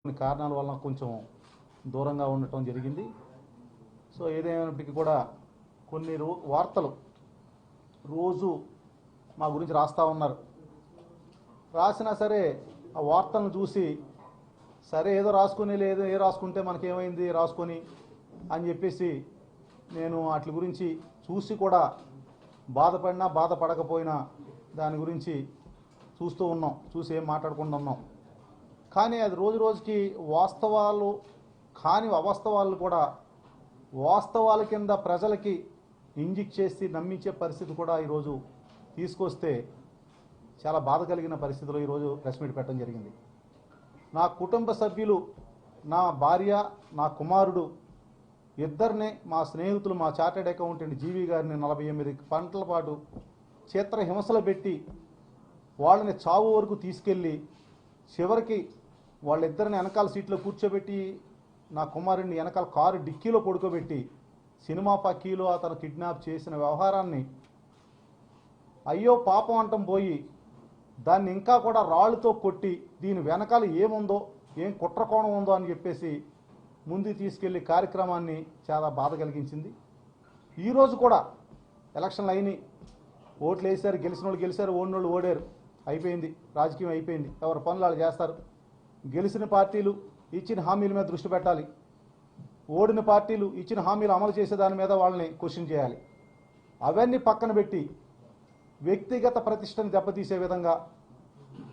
కొన్ని కారణాల వల్ల కొంచెం దూరంగా ఉండటం జరిగింది. సో ఏదేమైనప్పటికీ కూడా కొన్ని వార్తలు రోజు మా గురించి రాస్తూ ఉన్నారు. రాసినా సరే ఆ వార్తలను చూసి సరే ఏదో రాసుకుని లేదు ఏ రాసుకుంటే మనకేమైంది రాసుకొని అని చెప్పేసి నేను వాటి గురించి చూసి కూడా బాధపడినా బాధపడకపోయినా దాని గురించి చూస్తూ ఉన్నాం, చూసి ఏం మాట్లాడకుండా ఉన్నాం. కానీ అది రోజు రోజుకి వాస్తవాలు కాని అవాస్తవాలు కూడా వాస్తవాల కింద ప్రజలకి ఇంజెక్ట్ చేసి నమ్మించే పరిస్థితి కూడా ఈరోజు తీసుకొస్తే చాలా బాధ కలిగిన పరిస్థితిలో ఈరోజు ప్రెస్ మీట్ పెట్టడం జరిగింది. నా కుటుంబ సభ్యులు, నా భార్య, నా కుమారుడు ఇద్దరినే మా స్నేహితులు, మా చార్టెడ్ అకౌంటెంట్ జీవి గారిని 48 గంటల పాటు చిత్రహింసలు పెట్టి వాళ్ళని చావు వరకు తీసుకెళ్ళి చివరికి వాళ్ళిద్దరిని వెనకాల సీట్లో కూర్చోబెట్టి నా కుమారుడిని వెనకాల కారు డిక్కీలో పడుకోబెట్టి సినిమా పక్కీలో అతను కిడ్నాప్ చేసిన వ్యవహారాన్ని అయ్యో పాపం అంటం పోయి దాన్ని ఇంకా కూడా రాళ్ళతో కొట్టి దీని వెనకాల ఏముందో ఏం కుట్రకోణం ఉందో అని చెప్పేసి ముందుకు తీసుకెళ్లి కార్యక్రమాన్ని చాలా బాధ కలిగించింది. ఈరోజు కూడా ఎలక్షన్లు అయినాయి, ఓట్లు వేశారు, గెలిచిన వాళ్ళు గెలిచారు, ఓడినోళ్ళు ఓడారు, అయిపోయింది, రాజకీయం అయిపోయింది, ఎవరి పనులు వాళ్ళు చేస్తారు. గెలిచిన పార్టీలు ఇచ్చిన హామీల మీద దృష్టి పెట్టాలి, ఓడిన పార్టీలు ఇచ్చిన హామీలు అమలు చేసే దాని మీద వాళ్ళని క్వశ్చన్ చేయాలి. అవన్నీ పక్కన పెట్టి వ్యక్తిగత ప్రతిష్టను దెబ్బతీసే విధంగా,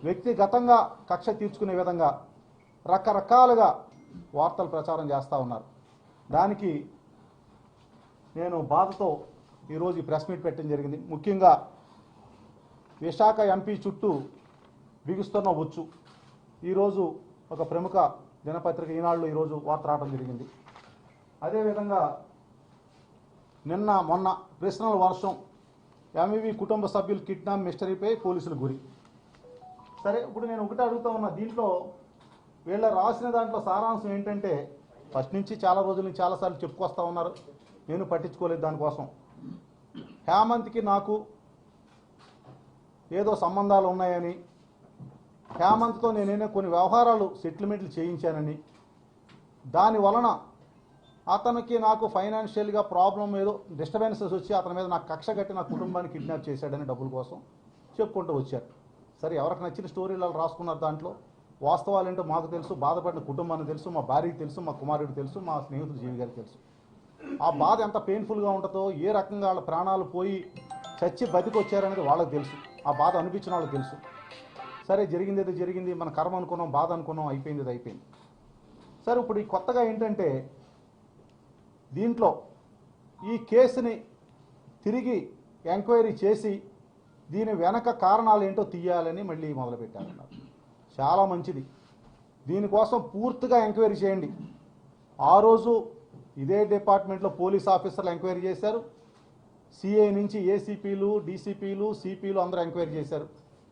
వ్యక్తిగతంగా కక్ష తీర్చుకునే విధంగా రకరకాలుగా వార్తలు ప్రచారం చేస్తూ ఉన్నారు. దానికి నేను బాధతో ఈరోజు ఈ ప్రెస్ మీట్ పెట్టడం జరిగింది. ముఖ్యంగా విశాఖ ఎంపీ చుట్టూ బిగుస్తున్న ఉచ్చు ఈరోజు ఒక ప్రముఖ దినపత్రిక ఈనాడులో ఈరోజు వార్త రావడం జరిగింది. అదేవిధంగా నిన్న మొన్న ప్రశ్నల వర్షం, ఎంఈవి కుటుంబ సభ్యులు కిడ్నాప్ మిస్టరీపై పోలీసులు గురి. సరే, ఇప్పుడు నేను ఒకటి అడుగుతా ఉన్నా, దీంట్లో వీళ్ళ రాసిన దాంట్లో సారాంశం ఏంటంటే ఫస్ట్ నుంచి చాలా రోజుల నుంచి చాలాసార్లు చెప్పుకొస్తా ఉన్నారు, నేను పట్టించుకోలేదు దానికోసం. హేమంత్కి నాకు ఏదో సంబంధాలు ఉన్నాయని, హేమంత్తో నేనే కొన్ని వ్యవహారాలు సెటిల్మెంట్లు చేయించానని, దాని వలన అతనికి నాకు ఫైనాన్షియల్గా ప్రాబ్లం ఏదో డిస్టర్బెన్సెస్ వచ్చి అతని మీద నాకు కక్ష కట్టి నా కుటుంబాన్ని కిడ్నాప్ చేశాడని డబ్బుల కోసం చెప్పుకుంటూ వచ్చారు. సరే, ఎవరికి నచ్చిన స్టోరీలు రాసుకున్నారు. దాంట్లో వాస్తవాలు ఏంటో మాకు తెలుసు, బాధపడిన కుటుంబానికి తెలుసు, మా భార్యకి తెలుసు, మా కుమారుడికి తెలుసు, మా స్నేహితుడు జీవి గారికి తెలుసు. ఆ బాధ ఎంత పెయిన్ఫుల్గా ఉంటుందో, ఏ రకంగా వాళ్ళ ప్రాణాలు పోయి చచ్చి బతికి వచ్చారనేది వాళ్ళకి తెలుసు, ఆ బాధ అనిపించిన వాళ్ళకి తెలుసు. సరే, జరిగింది ఏదో జరిగింది, మన కర్మ అనుకున్నాం, బాధ అనుకున్నాం, అయిపోయింది, అది అయిపోయింది. సరే, ఇప్పుడు ఈ కొత్తగా ఏంటంటే దీంట్లో ఈ కేసుని తిరిగి ఎంక్వైరీ చేసి దీని వెనక కారణాలు ఏంటో తీయాలని మళ్ళీ మొదలుపెట్టారన్నారు. చాలా మంచిది, దీనికోసం పూర్తిగా ఎంక్వైరీ చేయండి. ఆ రోజు ఇదే డిపార్ట్మెంట్లో పోలీస్ ఆఫీసర్లు ఎంక్వైరీ చేశారు, సిఐ నుంచి ఏసీపీలు, డీసీపీలు, సిపిలు అందరూ ఎంక్వైరీ చేశారు.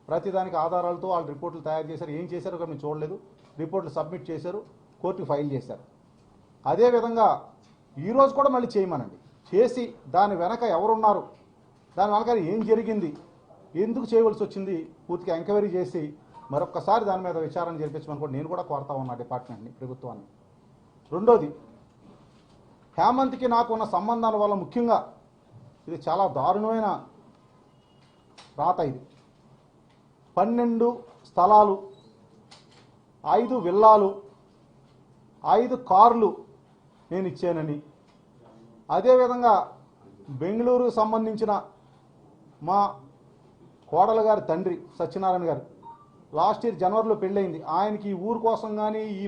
ప్రతిదానికి ఆధారాలతో వాళ్ళు రిపోర్టులు తయారు చేశారు. ఏం చేశారో కానీ మేము చూడలేదు. రిపోర్టులు సబ్మిట్ చేశారు, కోర్టుకు ఫైల్ చేశారు. అదేవిధంగా ఈరోజు కూడా మళ్ళీ చేయమనండి, చేసి దాని వెనక ఎవరున్నారు, దాని వెనక ఏం జరిగింది, ఎందుకు చేయవలసి వచ్చింది, పూర్తిగా ఎంక్వైరీ చేసి మరొక్కసారి దాని మీద విచారణ జరిపించమని కూడా నేను కూడా కోరుతా ఉన్నా డిపార్ట్మెంట్ని, ప్రభుత్వాన్ని. రెండోది, హేమంత్కి నాకు ఉన్న సంబంధాల వల్ల ముఖ్యంగా ఇది చాలా దారుణమైన రాత. ఇది 12 స్థలాలు, 5 విల్లాలు, 5 కార్లు నేను ఇచ్చానని, అదేవిధంగా బెంగళూరుకు సంబంధించిన మా కోడలు గారి తండ్రి సత్యనారాయణ గారు లాస్ట్ ఇయర్ జనవరిలో పెళ్ళయింది. ఆయనకి ఈ ఊరు కోసం కానీ ఈ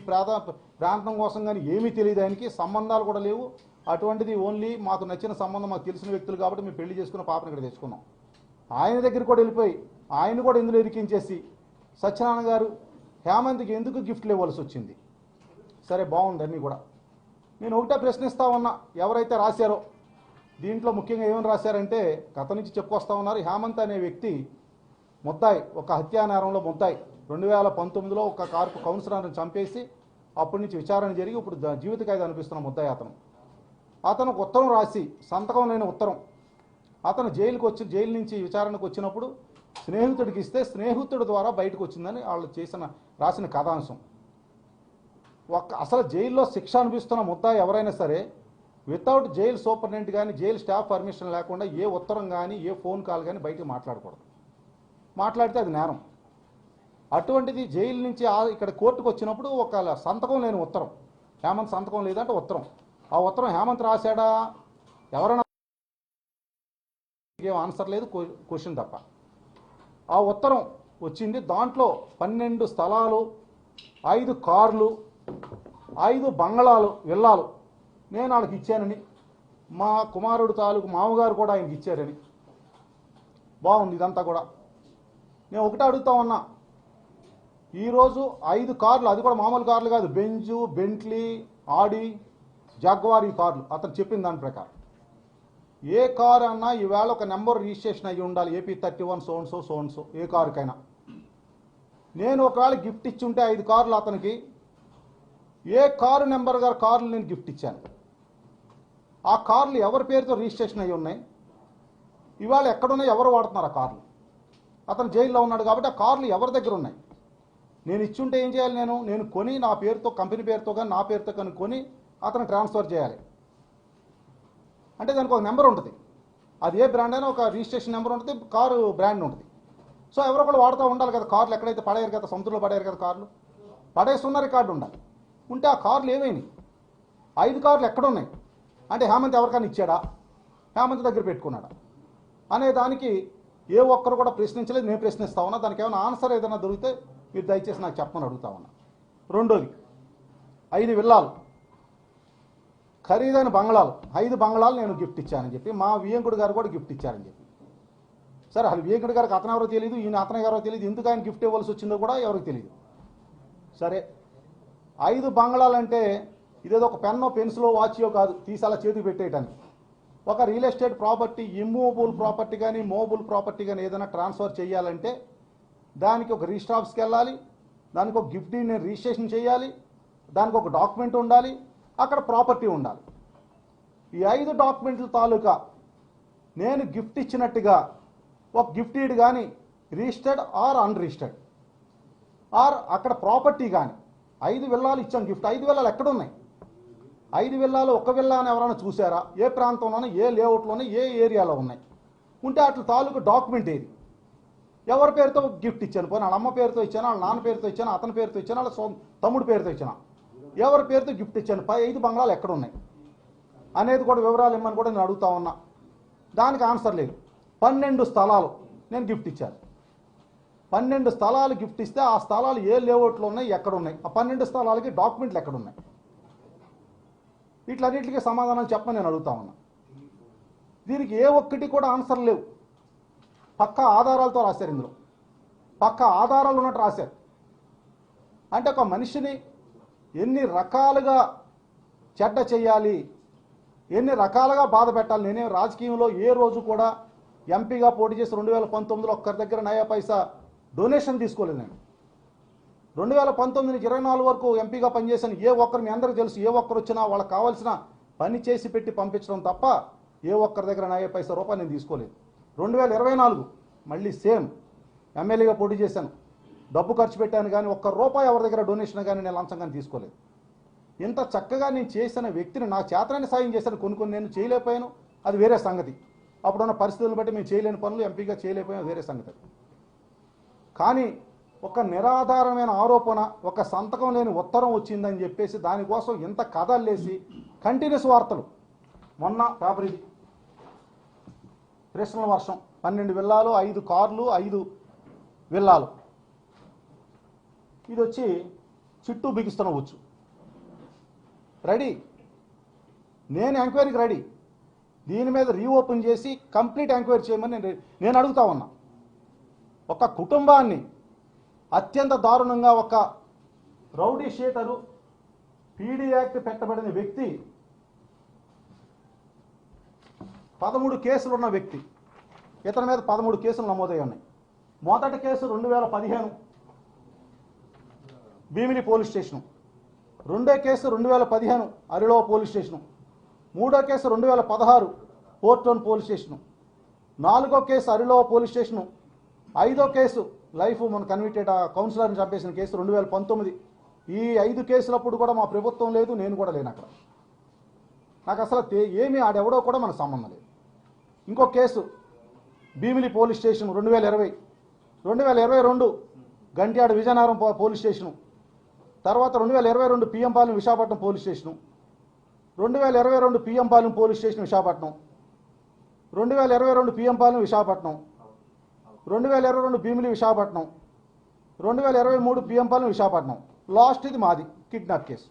ప్రాంతం కోసం కానీ ఏమీ తెలియదు, ఆయనకి సంబంధాలు కూడా లేవు. అటువంటిది ఓన్లీ మాకు నచ్చిన సంబంధం, మాకు తెలిసిన వ్యక్తులు కాబట్టి మేము పెళ్లి చేసుకున్న పాపను ఇక్కడ తెచ్చుకున్నాం. ఆయన దగ్గర కూడా వెళ్ళిపోయి ఆయన కూడా ఇందులో ఇరికించేసి సత్యనారాయణ గారు హేమంత్కి ఎందుకు గిఫ్ట్లు ఇవ్వాల్సి వచ్చింది. సరే, బాగుంది అన్నీ కూడా. నేను ఒకటే ప్రశ్నిస్తా ఉన్నా, ఎవరైతే రాశారో దీంట్లో ముఖ్యంగా ఏమని రాశారంటే గత నుంచి చెప్పుకొస్తా ఉన్నారు, హేమంత్ అనే వ్యక్తి ముద్దాయి, ఒక హత్యా నేరంలో ముద్దాయి. 2019లో ఒక కౌన్సిలర్ని చంపేసి అప్పటి నుంచి విచారణ జరిగి ఇప్పుడు జీవిత ఖైదు అనిపిస్తున్న ముద్దాయి అతను ఉత్తరం రాసి, సంతకం లేని ఉత్తరం, అతను జైలు నుంచి విచారణకు వచ్చినప్పుడు స్నేహితుడికి ఇస్తే స్నేహితుడి ద్వారా బయటకు వచ్చిందని వాళ్ళు రాసిన కథాంశం. అసలు జైల్లో శిక్ష అనిపిస్తున్న ముద్దాయి ఎవరైనా సరే వితౌట్ జైలు సూపరింటెండెంట్ కానీ జైలు స్టాఫ్ పర్మిషన్ లేకుండా ఏ ఉత్తరం కానీ ఏ ఫోన్ కాల్ కానీ బయటకు మాట్లాడకూడదు. మాట్లాడితే అది నేరం. అటువంటిది జైలు నుంచి ఇక్కడ కోర్టుకు వచ్చినప్పుడు ఒక సంతకం లేని ఉత్తరం, హేమంత్ సంతకం లేదంటే ఉత్తరం, ఆ ఉత్తరం హేమంత్ రాశాడా ఎవరైనా ఏం ఆన్సర్ లేదు, క్వశ్చన్ తప్ప. ఆ ఉత్తరం వచ్చింది, దాంట్లో 12 స్థలాలు, 5 కార్లు, 5 బంగళాలు, విల్లాలు నేను వాళ్ళకి ఇచ్చానని, మా కుమారుడు తాలూకు మామగారు కూడా ఆయనకి ఇచ్చారని. బాగుంది ఇదంతా కూడా. నేను ఒకటే అడుగుతా ఉన్నా, ఈరోజు 5 కార్లు, అది కూడా మామూలు కార్లు కాదు, బెంజు, బెంట్లీ, ఆడి, జాగ్వార్ ఈ కార్లు అతను చెప్పిన దాని ప్రకారం. ఏ కారు అన్నా ఈవేళ ఒక నెంబర్ రిజిస్ట్రేషన్ అయ్యి ఉండాలి, ఏపీ 31 సోన్సో సోన్సో, ఏ కారుకైనా. నేను ఒకవేళ గిఫ్ట్ ఇచ్చి ఉంటే 5 కార్లు అతనికి, ఏ కారు నెంబర్ గారు కార్లు నేను గిఫ్ట్ ఇచ్చాను, ఆ కార్లు ఎవరి పేరుతో రిజిస్ట్రేషన్ అయ్యి ఉన్నాయి, ఇవాళ ఎక్కడున్నాయి, ఎవరు వాడుతున్నారు ఆ కార్లు. అతను జైల్లో ఉన్నాడు కాబట్టి ఆ కార్లు ఎవరి దగ్గర ఉన్నాయి. నేను ఇచ్చుంటే ఏం చేయాలి, నేను కొని నా పేరుతో, కంపెనీ పేరుతో కానీ నా పేరుతో కానీ కొని అతను ట్రాన్స్ఫర్ చేయాలి. అంటే దానికి ఒక నెంబర్ ఉంటుంది, అది ఏ బ్రాండ్ అయినా ఒక రిజిస్ట్రేషన్ నెంబర్ ఉంటుంది, కారు బ్రాండ్ ఉంటుంది. సో ఎవరో ఒకళ్ళు వాడుతూ ఉండాలి కదా కార్లు. ఎక్కడైతే పడేయారు కదా, సముద్రంలో పడేయారు కదా కార్లు, పడేస్తున్న రికార్డు ఉండాలి. ఉంటే ఆ కార్లు ఏమైనాయి, 5 కార్లు ఎక్కడున్నాయి అంటే హేమంత్ ఎవరికైనా ఇచ్చాడా, హేమంత్ దగ్గర పెట్టుకున్నాడా అనే దానికి ఏ ఒక్కరు కూడా ప్రశ్నించలేదు. నేను ప్రశ్నిస్తా ఉన్నా, దానికి ఏమైనా ఆన్సర్ ఏదైనా దొరికితే మీరు దయచేసి నాకు చెప్పమని అడుగుతా ఉన్నా. రెండోది, 5 విల్లాలు, ఖరీదైన బంగ్లాలు, 5 బంగ్లాలు నేను గిఫ్ట్ ఇచ్చానని చెప్పి మా వియంకుడు గారు కూడా గిఫ్ట్ ఇచ్చారని చెప్పి. సరే, అది వియంకుడు గారికి అతను ఎవరో తెలియదు, ఈయన అతను ఎవరో తెలియదు, ఎందుకు ఆయన గిఫ్ట్ ఇవ్వాల్సి వచ్చిందో కూడా ఎవరికి తెలియదు. సరే, 5 బంగ్లాలంటే ఇదేదో ఒక పెన్నో పెన్సిలో వాచ్యో కాదు తీసి అలా చేతికి పెట్టేయటానికి. ఒక real estate property, immovable property కానీ మూవబుల్ ప్రాపర్టీ కానీ ఏదైనా ట్రాన్స్ఫర్ చేయాలంటే దానికి ఒక రిజిస్టర్ ఆఫీస్కి వెళ్ళాలి, దానికి ఒక గిఫ్ట్ నేను రిజిస్ట్రేషన్ చేయాలి, దానికి ఒక డాక్యుమెంట్ ఉండాలి, అక్కడ ప్రాపర్టీ ఉండాలి. ఈ 5 డాక్యుమెంట్ల తాలూకా నేను గిఫ్ట్ ఇచ్చినట్టుగా ఒక గిఫ్ట్ ఈడ్ కానీ రిజిస్టర్డ్ ఆర్ అన్రిజిస్టర్డ్ ఆర్ అక్కడ ప్రాపర్టీ కానీ 5 విల్లాలు ఇచ్చాం గిఫ్ట్. 5 విల్లాలు ఎక్కడున్నాయి, 5 విల్లాలు ఒక విల్లా అని ఎవరైనా చూసారా, ఏ ప్రాంతంలోనే, ఏ లేఅవుట్లోనే, ఏ ఏరియాలో ఉన్నాయి, ఉంటే అట్లా తాలూకు డాక్యుమెంట్ ఏది, ఎవరి పేరుతో గిఫ్ట్ ఇచ్చాను, పోనీ వాళ్ళ అమ్మ పేరుతో ఇచ్చాను, వాళ్ళ నాన్న పేరుతో ఇచ్చాను, అతని పేరుతో ఇచ్చాను, వాళ్ళ తమ్ముడు పేరుతో ఇచ్చాను, ఎవరి పేరుతో గిఫ్ట్ ఇచ్చాను, 5 బంగ్లాలు ఎక్కడున్నాయి అనేది కూడా వివరాలు ఇమ్మని కూడా నేను అడుగుతా ఉన్నా. దానికి ఆన్సర్ లేదు. 12 స్థలాలు నేను గిఫ్ట్ ఇచ్చాను. 12 స్థలాలు గిఫ్ట్ ఇస్తే ఆ స్థలాలు ఏ లేఅవుట్లో ఉన్నాయి, ఎక్కడున్నాయి, ఆ 12 స్థలాలకి డాక్యుమెంట్లు ఎక్కడున్నాయి, వీటిలన్నింటికి సమాధానాలు చెప్పని నేను అడుగుతా ఉన్నా. దీనికి ఏ ఒక్కటి కూడా ఆన్సర్ లేవు. పక్కా ఆధారాలతో రాశారు, ఇందులో పక్కా ఆధారాలు ఉన్నట్టు రాశారు. అంటే ఒక మనిషిని ఎన్ని రకాలుగా చెడ్డ చేయాలి, ఎన్ని రకాలుగా బాధ పెట్టాలి. నేనే రాజకీయంలో ఏ రోజు కూడా ఎంపీగా పోటీ చేసి 2019లో ఒక్కరి దగ్గర నయా పైసా డొనేషన్ తీసుకోలేదు. నేను 2019 నుంచి 24 వరకు ఎంపీగా పనిచేశాను. ఏ ఒక్కరు, మీ అందరికీ తెలుసు, ఏ ఒక్కరు వచ్చినా వాళ్ళకి కావాల్సిన పని చేసి పెట్టి పంపించడం తప్ప ఏ ఒక్కరి దగ్గర నయా పైసా రూపాయి నేను తీసుకోలేదు. 2024 మళ్ళీ సేమ్ ఎమ్మెల్యేగా పోటీ చేశాను, డబ్బు ఖర్చు పెట్టాను, కానీ ఒక్క రూపాయి ఎవరి దగ్గర డొనేషన్ కానీ నేను లంచం కానీ తీసుకోలేదు. ఇంత చక్కగా నేను చేసిన వ్యక్తిని నా చేతనైన సాయం చేశాను. కొన్ని నేను చేయలేకపోయాను, అది వేరే సంగతి. అప్పుడున్న పరిస్థితులను బట్టి మేము చేయలేని పనులు ఎంపీగా చేయలేకపోయాం, వేరే సంగతి. కానీ ఒక నిరాధారమైన ఆరోపణ, ఒక సంతకం లేని ఉత్తరం వచ్చిందని చెప్పేసి దానికోసం ఇంత కథల్లేసి కంటిన్యూస్ వార్తలు. మొన్న పేపర్ ఇది, ప్రశ్నల వర్షం, 12 విల్లాలు, 5 కార్లు, 5 విల్లాలు. ఇది వచ్చి చుట్టూ బిగిస్తున్న వచ్చు. రెడీ, నేను ఎంక్వైరీకి రెడీ. దీని మీద రీఓపెన్ చేసి కంప్లీట్ ఎంక్వైరీ చేయమని నేను అడుగుతా ఉన్నా. ఒక కుటుంబాన్ని అత్యంత దారుణంగా ఒక రౌడీ షీటరు, పీడీ యాక్ట్ పెట్టబడిన వ్యక్తి, 13 కేసులు ఉన్న వ్యక్తి, ఇతని మీద 13 కేసులు నమోదై ఉన్నాయి. మొదటి కేసు 2015 భీమిలి పోలీస్ స్టేషను, రెండో కేసు 2015 అరిలో పోలీస్ స్టేషను, మూడో case 2016 port town police station, నాలుగో కేసు అరిలో పోలీస్ స్టేషను, ఐదో కేసు లైఫ్ మన కన్విక్టెడ్ కౌన్సిలర్ని చంపేసిన కేసు 2019, ఈ 5 కేసులప్పుడు కూడా మా ప్రభుత్వం లేదు, నేను కూడా లేను అక్కడ. నాకు అసలు ఏమీ ఆడెవడో కూడా మనకు సంబంధం లేదు. ఇంకో case Bheemili police station 2022 Gantyada Vizianagaram police station, తర్వాత 2022 PM Palem Visakhapatnam police station, 2022 PM Palem police station Visakhapatnam, 2022 PM Palem Visakhapatnam, 2022 Bheemili Visakhapatnam, 2023 PM Palem Visakhapatnam. Last ఇది మాది కిడ్నాప్ కేసు.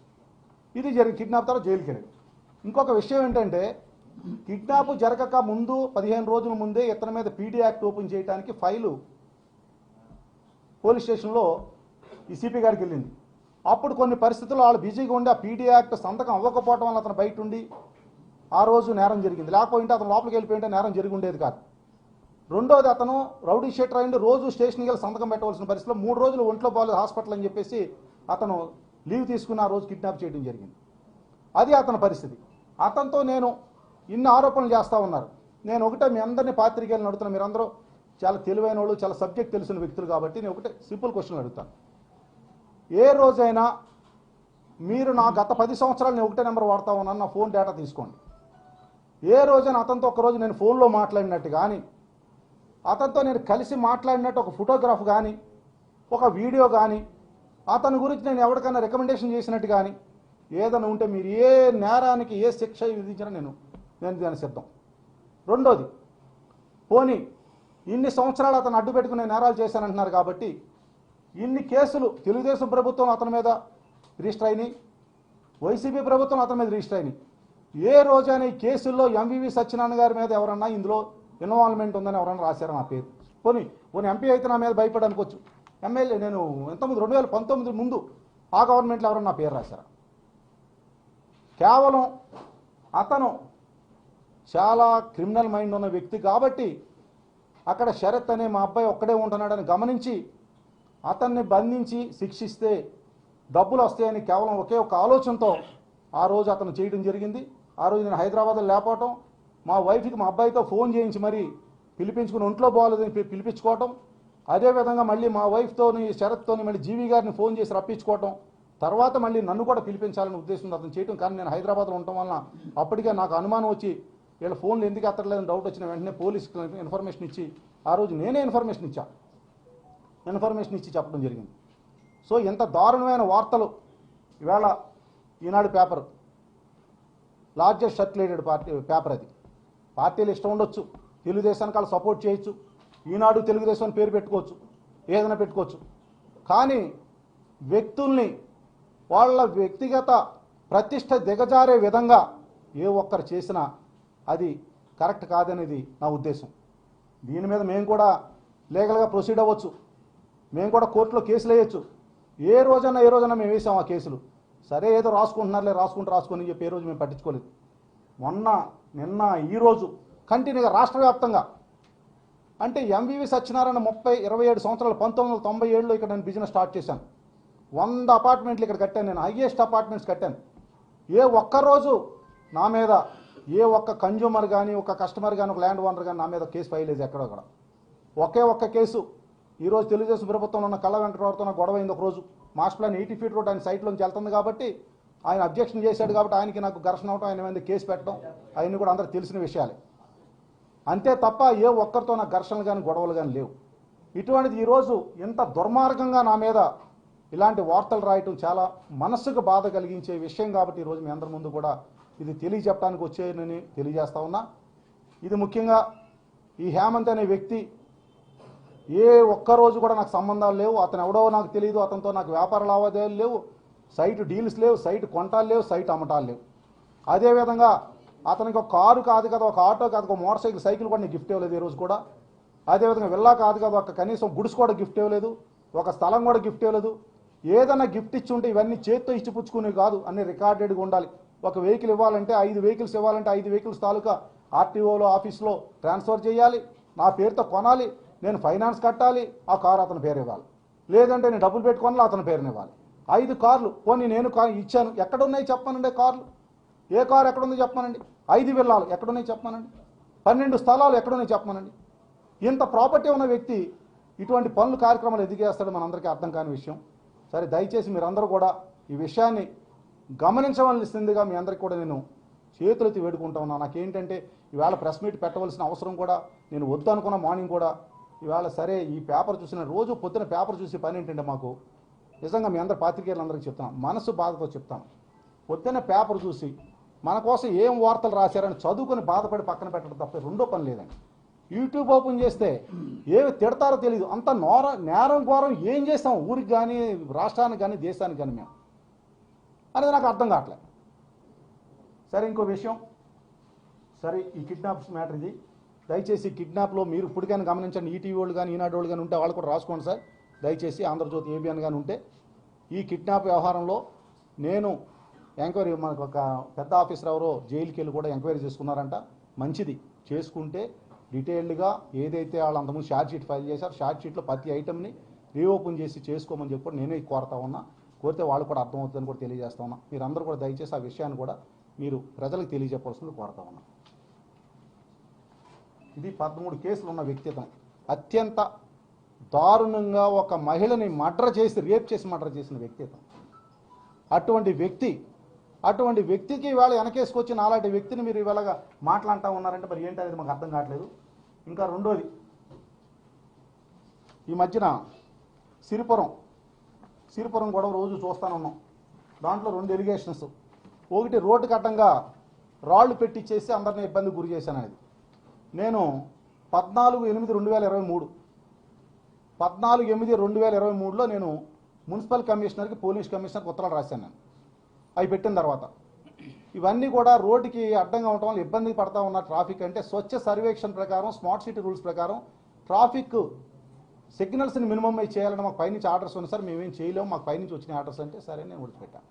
ఇది జరిగి కిడ్నాప్ తర్వాత జైలుకి వెళ్ళాడు. ఇంకొక విషయం ఏంటంటే కిడ్నాప్ జరగక ముందు 15 రోజుల ముందే ఇతని మీద పీడీ యాక్ట్ ఓపెన్ చేయడానికి ఫైలు పోలీస్ స్టేషన్లో ఈ సిపి గారికి వెళ్ళింది. అప్పుడు కొన్ని పరిస్థితుల్లో వాళ్ళు బిజీగా ఉండి ఆ పీడీ యాక్ట్ సంతకం అవ్వకపోవడం వల్ల అతను బయట ఉండి ఆ రోజు నేరం జరిగింది. లేకపోతే అతను లోపలికి వెళ్ళిపోయింటే నేరం జరిగి ఉండేది కాదు. రెండోది, అతను రౌడీ షీటర్ అయింది, రోజు స్టేషన్కి వెళ్ళి సంతకం పెట్టవలసిన పరిస్థితిలో 3 రోజులు ఒంట్లో బాగాలేదు హాస్పిటల్ అని చెప్పేసి అతను లీవ్ తీసుకుని ఆ రోజు కిడ్నాప్ చేయడం జరిగింది. అది అతని పరిస్థితి. అతనితో నేను ఇన్ని ఆరోపణలు చేస్తూ ఉన్నారు. నేను ఒకటే మీ అందరినీ పాత్రికేయులను అడుగుతున్నా, మీరందరూ చాలా తెలివైన వాళ్ళు, చాలా సబ్జెక్ట్ తెలిసిన వ్యక్తులు కాబట్టి నేను ఒకటే సింపుల్ క్వశ్చన్ అడుగుతాను. ఏ రోజైనా మీరు నా గత 10 సంవత్సరాలు నేను ఒకటే నెంబర్ వాడుతూ ఉన్నాను, నా ఫోన్ డేటా తీసుకోండి. ఏ రోజైనా అతనితో ఒకరోజు నేను ఫోన్లో మాట్లాడినట్టు కానీ, అతనితో నేను కలిసి మాట్లాడినట్టు ఒక ఫోటోగ్రాఫ్ కానీ, ఒక వీడియో కానీ, అతని గురించి నేను ఎవరికైనా రికమెండేషన్ చేసినట్టు కానీ ఏదైనా ఉంటే మీరు ఏ నేరానికి ఏ శిక్ష విధించినా నేను దాన్ని సిద్ధం. రెండోది, పోనీ ఇన్ని సంవత్సరాలు అతను అడ్డు పెట్టుకునే నేరాలు చేశానంటున్నారు కాబట్టి ఇన్ని కేసులు తెలుగుదేశం ప్రభుత్వం అతని మీద రిజిస్టర్ అయినాయి, వైసీపీ ప్రభుత్వం అతని మీద రిజిస్టర్ అయినాయి. ఏ రోజైనా ఈ కేసుల్లో ఎంవివి సత్యనారాయణ గారి మీద ఎవరన్నా ఇందులో ఇన్వాల్వ్మెంట్ ఉందని ఎవరన్నా రాశారా నా పేరు? పోనీ ఎంపీ అయితే నా మీద భయపడి అనుకోవచ్చు. ఎమ్మెల్యే నేను ఎంతమంది 2019 ముందు ఆ గవర్నమెంట్లో ఎవరన్నా నా పేరు రాశారా? కేవలం అతను చాలా క్రిమినల్ మైండ్ ఉన్న వ్యక్తి కాబట్టి అక్కడ శరత్ అనే మా అబ్బాయి ఒక్కడే ఉంటున్నాడని గమనించి అతన్ని బంధించి శిక్షిస్తే డబ్బులు వస్తాయని కేవలం ఒకే ఒక ఆలోచనతో ఆ రోజు అతను చేయడం జరిగింది. ఆ రోజు నేను హైదరాబాద్లో లేకపోవటం, మా వైఫ్కి మా అబ్బాయితో ఫోన్ చేయించి మరీ పిలిపించుకుని ఒంట్లో బాగోలేదని పిలిపించుకోవటం, అదేవిధంగా మళ్ళీ మా వైఫ్తోని శరత్తోని మళ్ళీ జీవి గారిని ఫోన్ చేసి రప్పించుకోవటం, తర్వాత మళ్ళీ నన్ను కూడా పిలిపించాలని ఉద్దేశంతో అతను చేయటం. కానీ నేను హైదరాబాద్లో ఉండటం వలన అప్పటికే నాకు అనుమానం వచ్చి వీళ్ళ ఫోన్లు ఎందుకు ఎత్తలేదని డౌట్ వచ్చిన వెంటనే పోలీసుకి ఇన్ఫర్మేషన్ ఇచ్చి ఆ రోజు నేనే ఇన్ఫర్మేషన్ ఇచ్చి చెప్పడం జరిగింది. సో ఎంత దారుణమైన వార్తలు ఈవేళ ఈనాడు పేపర్ లార్జెస్ట్ సర్క్యులేటెడ్ పేపర్ అది. పార్టీలు ఇష్టం ఉండొచ్చు, తెలుగుదేశానికి వాళ్ళు సపోర్ట్ చేయొచ్చు, ఈనాడు తెలుగుదేశం పేరు పెట్టుకోవచ్చు, ఏదైనా పెట్టుకోవచ్చు. కానీ వ్యక్తుల్ని వాళ్ళ వ్యక్తిగత ప్రతిష్ట దిగజారే విధంగా ఏ ఒక్కరు చేసినా అది కరెక్ట్ కాదనేది నా ఉద్దేశం. దీని మీద మేము కూడా లీగల్గా ప్రొసీడ్ అవ్వచ్చు, మేము కూడా కోర్టులో కేసులు వేయచ్చు. ఏ రోజైనా మేము వేసాం ఆ కేసులు. సరే ఏదో రాసుకుంటున్నారులే రాసుకొని చెప్పి ఏ రోజు మేము పట్టించుకోలేదు. నిన్న ఈరోజు కంటిన్యూగా రాష్ట్ర వ్యాప్తంగా అంటే ఎంవివి సత్యనారాయణ 27 సంవత్సరాలు 1997లో ఇక్కడ నేను బిజినెస్ స్టార్ట్ చేశాను. 100 అపార్ట్మెంట్లు ఇక్కడ కట్టాను, నేను హైయెస్ట్ అపార్ట్మెంట్స్ కట్టాను. ఏ ఒక్కరోజు నా మీద ఏ ఒక్క కన్జ్యూమర్ కానీ, ఒక కస్టమర్ కానీ, ఒక ల్యాండ్ ఓనర్ కానీ నా మీద కేసు ఫైల్ లేదు ఎక్కడో కూడా. ఒక్క కేసు ఈరోజు తెలుగుదేశం ప్రభుత్వంలో ఉన్న కళ్ళ వెంకటరావుతో నాకు గొడవ అయింది. ఒకరోజు మాస్టర్ ప్లాన్ 80 ఫీట్ రోడ్ ఆయన సైట్లోంచి వెళ్తుంది కాబట్టి ఆయన అబ్జెక్షన్ చేశాడు కాబట్టి ఆయనకి నాకు ఘర్షణ అవటం, ఆయన మీద కేసు పెట్టడం అవన్నీ కూడా అందరూ తెలిసిన విషయాలే. అంతే తప్ప ఏ ఒక్కరితో నాకు ఘర్షణలు కానీ గొడవలు కానీ లేవు. ఇటువంటిది ఈరోజు ఇంత దుర్మార్గంగా నా మీద ఇలాంటి వార్తలు రాయటం చాలా మనస్సుకు బాధ కలిగించే విషయం కాబట్టి ఈరోజు మీ అందరి ముందు కూడా ఇది తెలియజెప్పడానికి వచ్చేయనని తెలియజేస్తా ఉన్నా. ఇది ముఖ్యంగా ఈ హేమంత్ అనే వ్యక్తి ఏ ఒక్కరోజు కూడా నాకు సంబంధాలు లేవు, అతను ఎవడో నాకు తెలియదు, అతనితో నాకు వ్యాపార లావాదేవీలు లేవు, సైట్ డీల్స్ లేవు, సైట్ కొంటాలు లేవు, సైట్ అమ్మటాలు లేవు. అదేవిధంగా అతనికి ఒక కారు కాదు కదా, ఒక ఆటో కాదు, ఒక మోటార్ సైకిల్ కూడా నేను గిఫ్ట్ ఇవ్వలేదు ఈ రోజు కూడా. అదేవిధంగా విల్లా కాదు కదా, ఒక కనీసం గుడిస్ కూడా గిఫ్ట్ ఇవ్వలేదు, ఒక స్థలం కూడా గిఫ్ట్ ఇవ్వలేదు. ఏదైనా గిఫ్ట్ ఇచ్చి ఉంటే ఇవన్నీ చేత్తో ఇచ్చిపుచ్చుకునేవి కాదు, అన్ని రికార్డెడ్గా ఉండాలి. ఒక వెహికల్ ఇవ్వాలంటే 5 వెహికల్స్ ఇవ్వాలంటే 5 వెహికల్స్ తాలూకా ఆర్టీఓలో ఆఫీస్లో ట్రాన్స్ఫర్ చేయాలి, నా పేరుతో కొనాలి, నేను ఫైనాన్స్ కట్టాలి, ఆ కారు అతని పేరు ఇవ్వాలి, లేదంటే నేను డబ్బులు పెట్టుకోవాలి అతని పేరుని ఇవ్వాలి. 5 కార్లు పోనీ నేను ఇచ్చాను, ఎక్కడున్నాయి చెప్పానండి కార్లు? ఏ కారు ఎక్కడుందో చెప్పానండి? 5 విల్లాలు ఎక్కడున్నాయి చెప్పానండి? 12 స్థలాలు ఎక్కడున్నాయి చెప్పానండి? ఇంత ప్రాపర్టీ ఉన్న వ్యక్తి ఇటువంటి పనులు కార్యక్రమాలు ఎందుకు చేస్తాడో మనందరికీ అర్థం కాని విషయం. సరే దయచేసి మీరందరూ కూడా ఈ విషయాన్ని గమనించవలసిందిగా మీ అందరికీ కూడా నేను చేతులెత్తి వేడుకుంటా ఉన్నా. నాకేంటంటే ఈవేళ ప్రెస్ మీట్ పెట్టవలసిన అవసరం కూడా నేను వద్దు అనుకున్న మార్నింగ్ కూడా ఈవేళ సరే ఈ పేపర్ చూసిన రోజు పొద్దున పేపర్ చూసే పని ఏంటంటే మాకు నిజంగా మీ అందరు పాత్రికేయులందరికీ చెప్తాను, మనసు బాధతో చెప్తాను. పొద్దున్న పేపర్ చూసి మన కోసం ఏం వార్తలు రాశారని చదువుకొని బాధపడి పక్కన పెట్టడం తప్ప రెండో పని లేదండి. యూట్యూబ్ ఓపెన్ చేస్తే ఏమి తిడతారో తెలియదు, అంత నేరం ఘోరం ఏం చేస్తాం ఊరికి కానీ రాష్ట్రానికి కానీ దేశానికి కానీ మేము అనేది నాకు అర్థం కావట్లేదు. సరే ఇంకో విషయం, సరే ఈ కిడ్నాప్స్ మ్యాటర్ ఇది దయచేసి కిడ్నాప్లో మీరు ఇప్పటికైనా గమనించండి. ఈటీవీ వాళ్ళు కానీ ఈనాడు వాళ్ళు కానీ ఉంటే వాళ్ళు కూడా రాసుకోండి సార్ దయచేసి. ఆంధ్రజ్యోతి ఏబిఎన్ కానీ ఉంటే ఈ కిడ్నాప్ వ్యవహారంలో నేను ఎంక్వైరీ, మనకు ఒక పెద్ద ఆఫీసర్ ఎవరో జైలుకి వెళ్ళి కూడా ఎంక్వైరీ చేసుకున్నారంట. మంచిది, చేసుకుంటే డీటెయిల్డ్గా ఏదైతే వాళ్ళు అంతకుముందు షార్ట్ షీట్ ఫైల్ చేశారు, షార్ట్ షీట్లో ప్రతి ఐటమ్ని రీఓపెన్ చేసి చేసుకోమని చెప్పి కూడా నేనే కోరుతా ఉన్నా. కోరితే వాళ్ళు కూడా అర్థమవుతుందని కూడా తెలియజేస్తా ఉన్నా. మీరందరూ కూడా దయచేసి ఆ విషయాన్ని కూడా మీరు ప్రజలకు తెలియజెప్పాల్సింది కోరుతా ఉన్నా. ఇది 13 కేసులు ఉన్న వ్యక్తిత్వం, అత్యంత దారుణంగా ఒక మహిళని మర్డర్ చేసి రేప్ చేసి మర్డర్ చేసిన వ్యక్తిత్వం. అటువంటి వ్యక్తికి ఇవాళ వెనకేసుకొచ్చి అలాంటి వ్యక్తిని మీరు ఇవాళగా మాట్లాడుతూ ఉన్నారంటే మరి ఏంటి అనేది మాకు అర్థం కావట్లేదు. ఇంకా రెండోది, ఈ మధ్యన సిరిపురం గొడవ రోజు చూస్తాను ఉన్నాం. దాంట్లో 2 ఎలిగేషన్స్. ఒకటి రోడ్డు కట్టంగా రాళ్లు పెట్టించేసి అందరినీ ఇబ్బందికి గురి చేశాననేది. నేను 14/8/2023లో నేను మున్సిపల్ కమిషనర్కి పోలీస్ కమిషనర్కి ఉత్తరాలు రాశాను. నేను అవి పెట్టిన తర్వాత ఇవన్నీ కూడా రోడ్డుకి అడ్డంగా ఉండటం వల్ల ఇబ్బంది పడతా ఉన్న ట్రాఫిక్ అంటే స్వచ్ఛ సర్వేక్షణ ప్రకారం స్మార్ట్ సిటీ రూల్స్ ప్రకారం ట్రాఫిక్ సిగ్నల్స్ని మినిమం చేయాలని మాకు పైనుంచి ఆర్డర్స్ ఉన్నాయి సార్, మేమేం చేయలేము, మాకు పైనుంచి వచ్చిన ఆర్డర్స్ అంటే సరే నేను విడిచిపెట్టాను.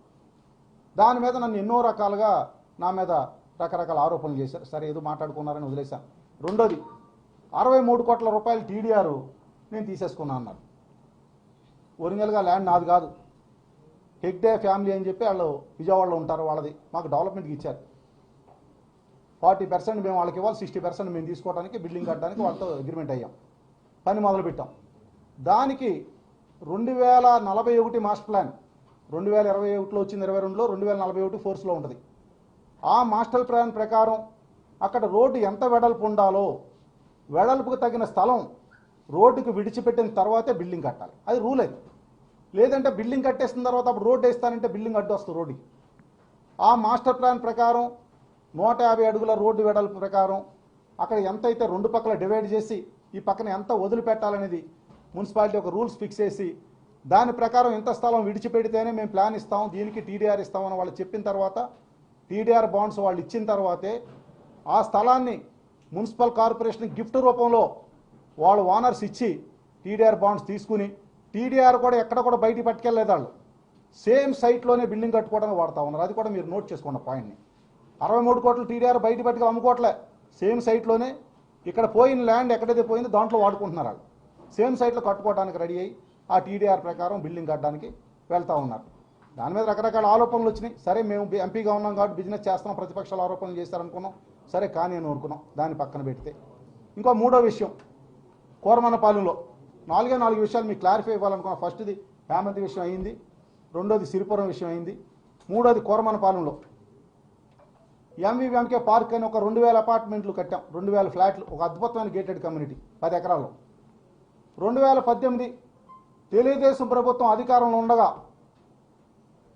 దాని మీద నన్ను ఎన్నో రకాలుగా నా మీద రకరకాల ఆరోపణలు చేశారు. సరే ఏదో మాట్లాడుకున్నారని వదిలేశాను. రెండోది 63 కోట్ల రూపాయలు టీడీఆర్ నేను తీసేసుకున్నా అన్నారు. ఒరిజినల్గా ల్యాండ్ నాది కాదు, హెగ్డే ఫ్యామిలీ అని చెప్పి వాళ్ళు విజయవాడలో ఉంటారు, వాళ్ళది మాకు డెవలప్మెంట్కి ఇచ్చారు. 40% మేము వాళ్ళకి ఇవ్వాలి, 60% మేము తీసుకోవడానికి బిల్డింగ్ కట్టడానికి వాళ్ళతో అగ్రిమెంట్ అయ్యాం, పని మొదలుపెట్టాం. దానికి 2041 మాస్టర్ ప్లాన్ 2021లో వచ్చింది, 22లో 2041 ఫోర్స్లో ఉంటుంది. ఆ మాస్టర్ ప్లాన్ ప్రకారం అక్కడ రోడ్డు ఎంత వెడల్పు ఉండాలో వెడల్పుకు తగిన స్థలం రోడ్డుకు విడిచిపెట్టిన తర్వాతే బిల్డింగ్ కట్టాలి. అది రూల్. అది లేదంటే బిల్డింగ్ కట్టేసిన తర్వాత అప్పుడు రోడ్డు వేస్తానంటే బిల్డింగ్ అడ్డు వస్తుంది రోడ్డుకి. ఆ మాస్టర్ ప్లాన్ ప్రకారం 150 అడుగుల రోడ్డు వెడల్పు ప్రకారం అక్కడ ఎంతైతే 2 పక్కల డివైడ్ చేసి ఈ పక్కన ఎంత వదిలిపెట్టాలనేది మున్సిపాలిటీ ఒక రూల్స్ ఫిక్స్ చేసి దాని ప్రకారం ఎంత స్థలం విడిచిపెడితేనే మేము ప్లాన్ ఇస్తాం, దీనికి టీడీఆర్ ఇస్తామని వాళ్ళు చెప్పిన తర్వాత టీడీఆర్ బాండ్స్ వాళ్ళు ఇచ్చిన తర్వాతే ఆ స్థలాన్ని మున్సిపల్ కార్పొరేషన్ గిఫ్ట్ రూపంలో వాళ్ళు ఓనర్స్ ఇచ్చి టీడీఆర్ బాండ్స్ తీసుకుని టీడీఆర్ కూడా ఎక్కడ కూడా బయటికి పట్టుకెళ్ళలేదు. వాళ్ళు సేమ్ సైట్లోనే బిల్డింగ్ కట్టుకోవడానికి వాడుతూ ఉన్నారు. అది కూడా మీరు నోట్ చేసుకోండి పాయింట్ని. 63 కోట్లు టీడీఆర్ బయట పట్టుకెళ్ళి అమ్ముకోవట్లే, సేమ్ సైట్లోనే ఇక్కడ పోయిన ల్యాండ్ ఎక్కడైతే పోయిందో దాంట్లో వాడుకుంటున్నారు. వాళ్ళు సేమ్ సైట్లో కట్టుకోవడానికి రెడీ అయ్యి ఆ టీడీఆర్ ప్రకారం బిల్డింగ్ కట్టడానికి వెళ్తూ ఉన్నారు. దాని మీద రకరకాల ఆరోపణలు వచ్చినాయి. సరే మేము ఎంపీగా ఉన్నాం కాబట్టి బిజినెస్ చేస్తాం, ప్రతిపక్షాలు ఆరోపణలు చేస్తారనుకున్నాం. సరే కానీ అని అనుకున్నాం, దాన్ని పక్కన పెడితే ఇంకో మూడో విషయం, కోరమన్నపాలెంలో 4 విషయాలు మీకు క్లారిఫై ఇవ్వాలనుకున్నాం. ఫస్ట్ది హేమంత్ విషయం అయింది, రెండోది సిరిపురం విషయం అయింది, మూడోది కోరమన్నపాలెంలో ఎంవీఎంకే పార్క్ అని ఒక 2000 అపార్ట్మెంట్లు కట్టాం, 2000 ఫ్లాట్లు, ఒక అద్భుతమైన గేటెడ్ కమ్యూనిటీ 10 ఎకరాల్లో. 2018 తెలుగుదేశం ప్రభుత్వం అధికారంలో ఉండగా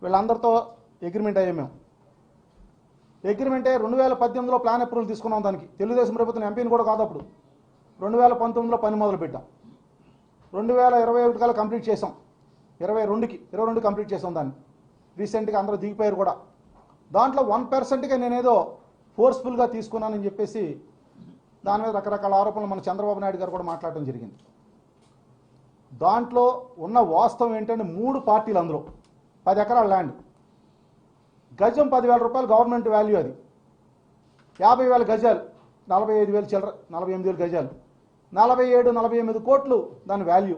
వీళ్ళందరితో అగ్రిమెంట్ అయ్యాం. మేము అగ్రిమెంట్ 2018లో ప్లాన్ అప్రూవల్ తీసుకున్నాం. దానికి తెలుగుదేశం ప్రభుత్వం ఎంపీని కూడా కాదు అప్పుడు. 2019లో పని మొదలు పెట్టాం. 2021 కల్లా కంప్లీట్ చేసాం. 22 కంప్లీట్ చేసాం. దాన్ని రీసెంట్గా అందరూ దిగిపోయారు కూడా. దాంట్లో 1%గా నేనేదో ఫోర్స్ఫుల్గా తీసుకున్నానని చెప్పేసి దాని మీద రకరకాల ఆరోపణలు మన చంద్రబాబు నాయుడు గారు కూడా మాట్లాడటం జరిగింది. దాంట్లో ఉన్న వాస్తవం ఏంటంటే 3 పార్టీలు, అందులో 10 ఎకరాల ల్యాండ్, గజం 10,000 రూపాయలు గవర్నమెంట్ వాల్యూ, అది 50,000 గజాలు, 45,000 చిల్లర, 48,000 గజాలు, 47-48 కోట్లు దాని వాల్యూ.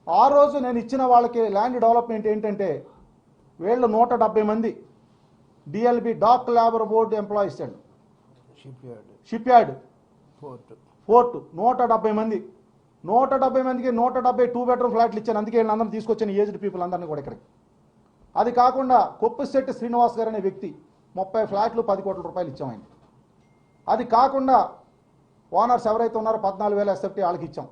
ఆ రోజు నేను ఇచ్చిన వాళ్ళకి ల్యాండ్ డెవలప్మెంట్ ఏంటంటే వీళ్ళు 170 మంది DLB dock labour board employees అండి, షిప్ యార్డ్, పోర్టు 170 మంది 170 మందికి 170 2 బెడ్రూమ్ ఫ్లాట్లు ఇచ్చాను. అందుకే వీళ్ళందరినీ తీసుకొచ్చాను, ఏజ్డ్ పీపుల్ అందరినీ కూడా ఇక్కడికి. అది కాకుండా కొప్పిశెట్టి శ్రీనివాస్ గారు అనే వ్యక్తి 30 ఫ్లాట్లు 10 కోట్ల రూపాయలు ఇచ్చాం ఆయన. అది కాకుండా ఓనర్స్ ఎవరైతే ఉన్నారో 14,000 ఎస్ఎఫ్టీ వాళ్ళకి ఇచ్చాం.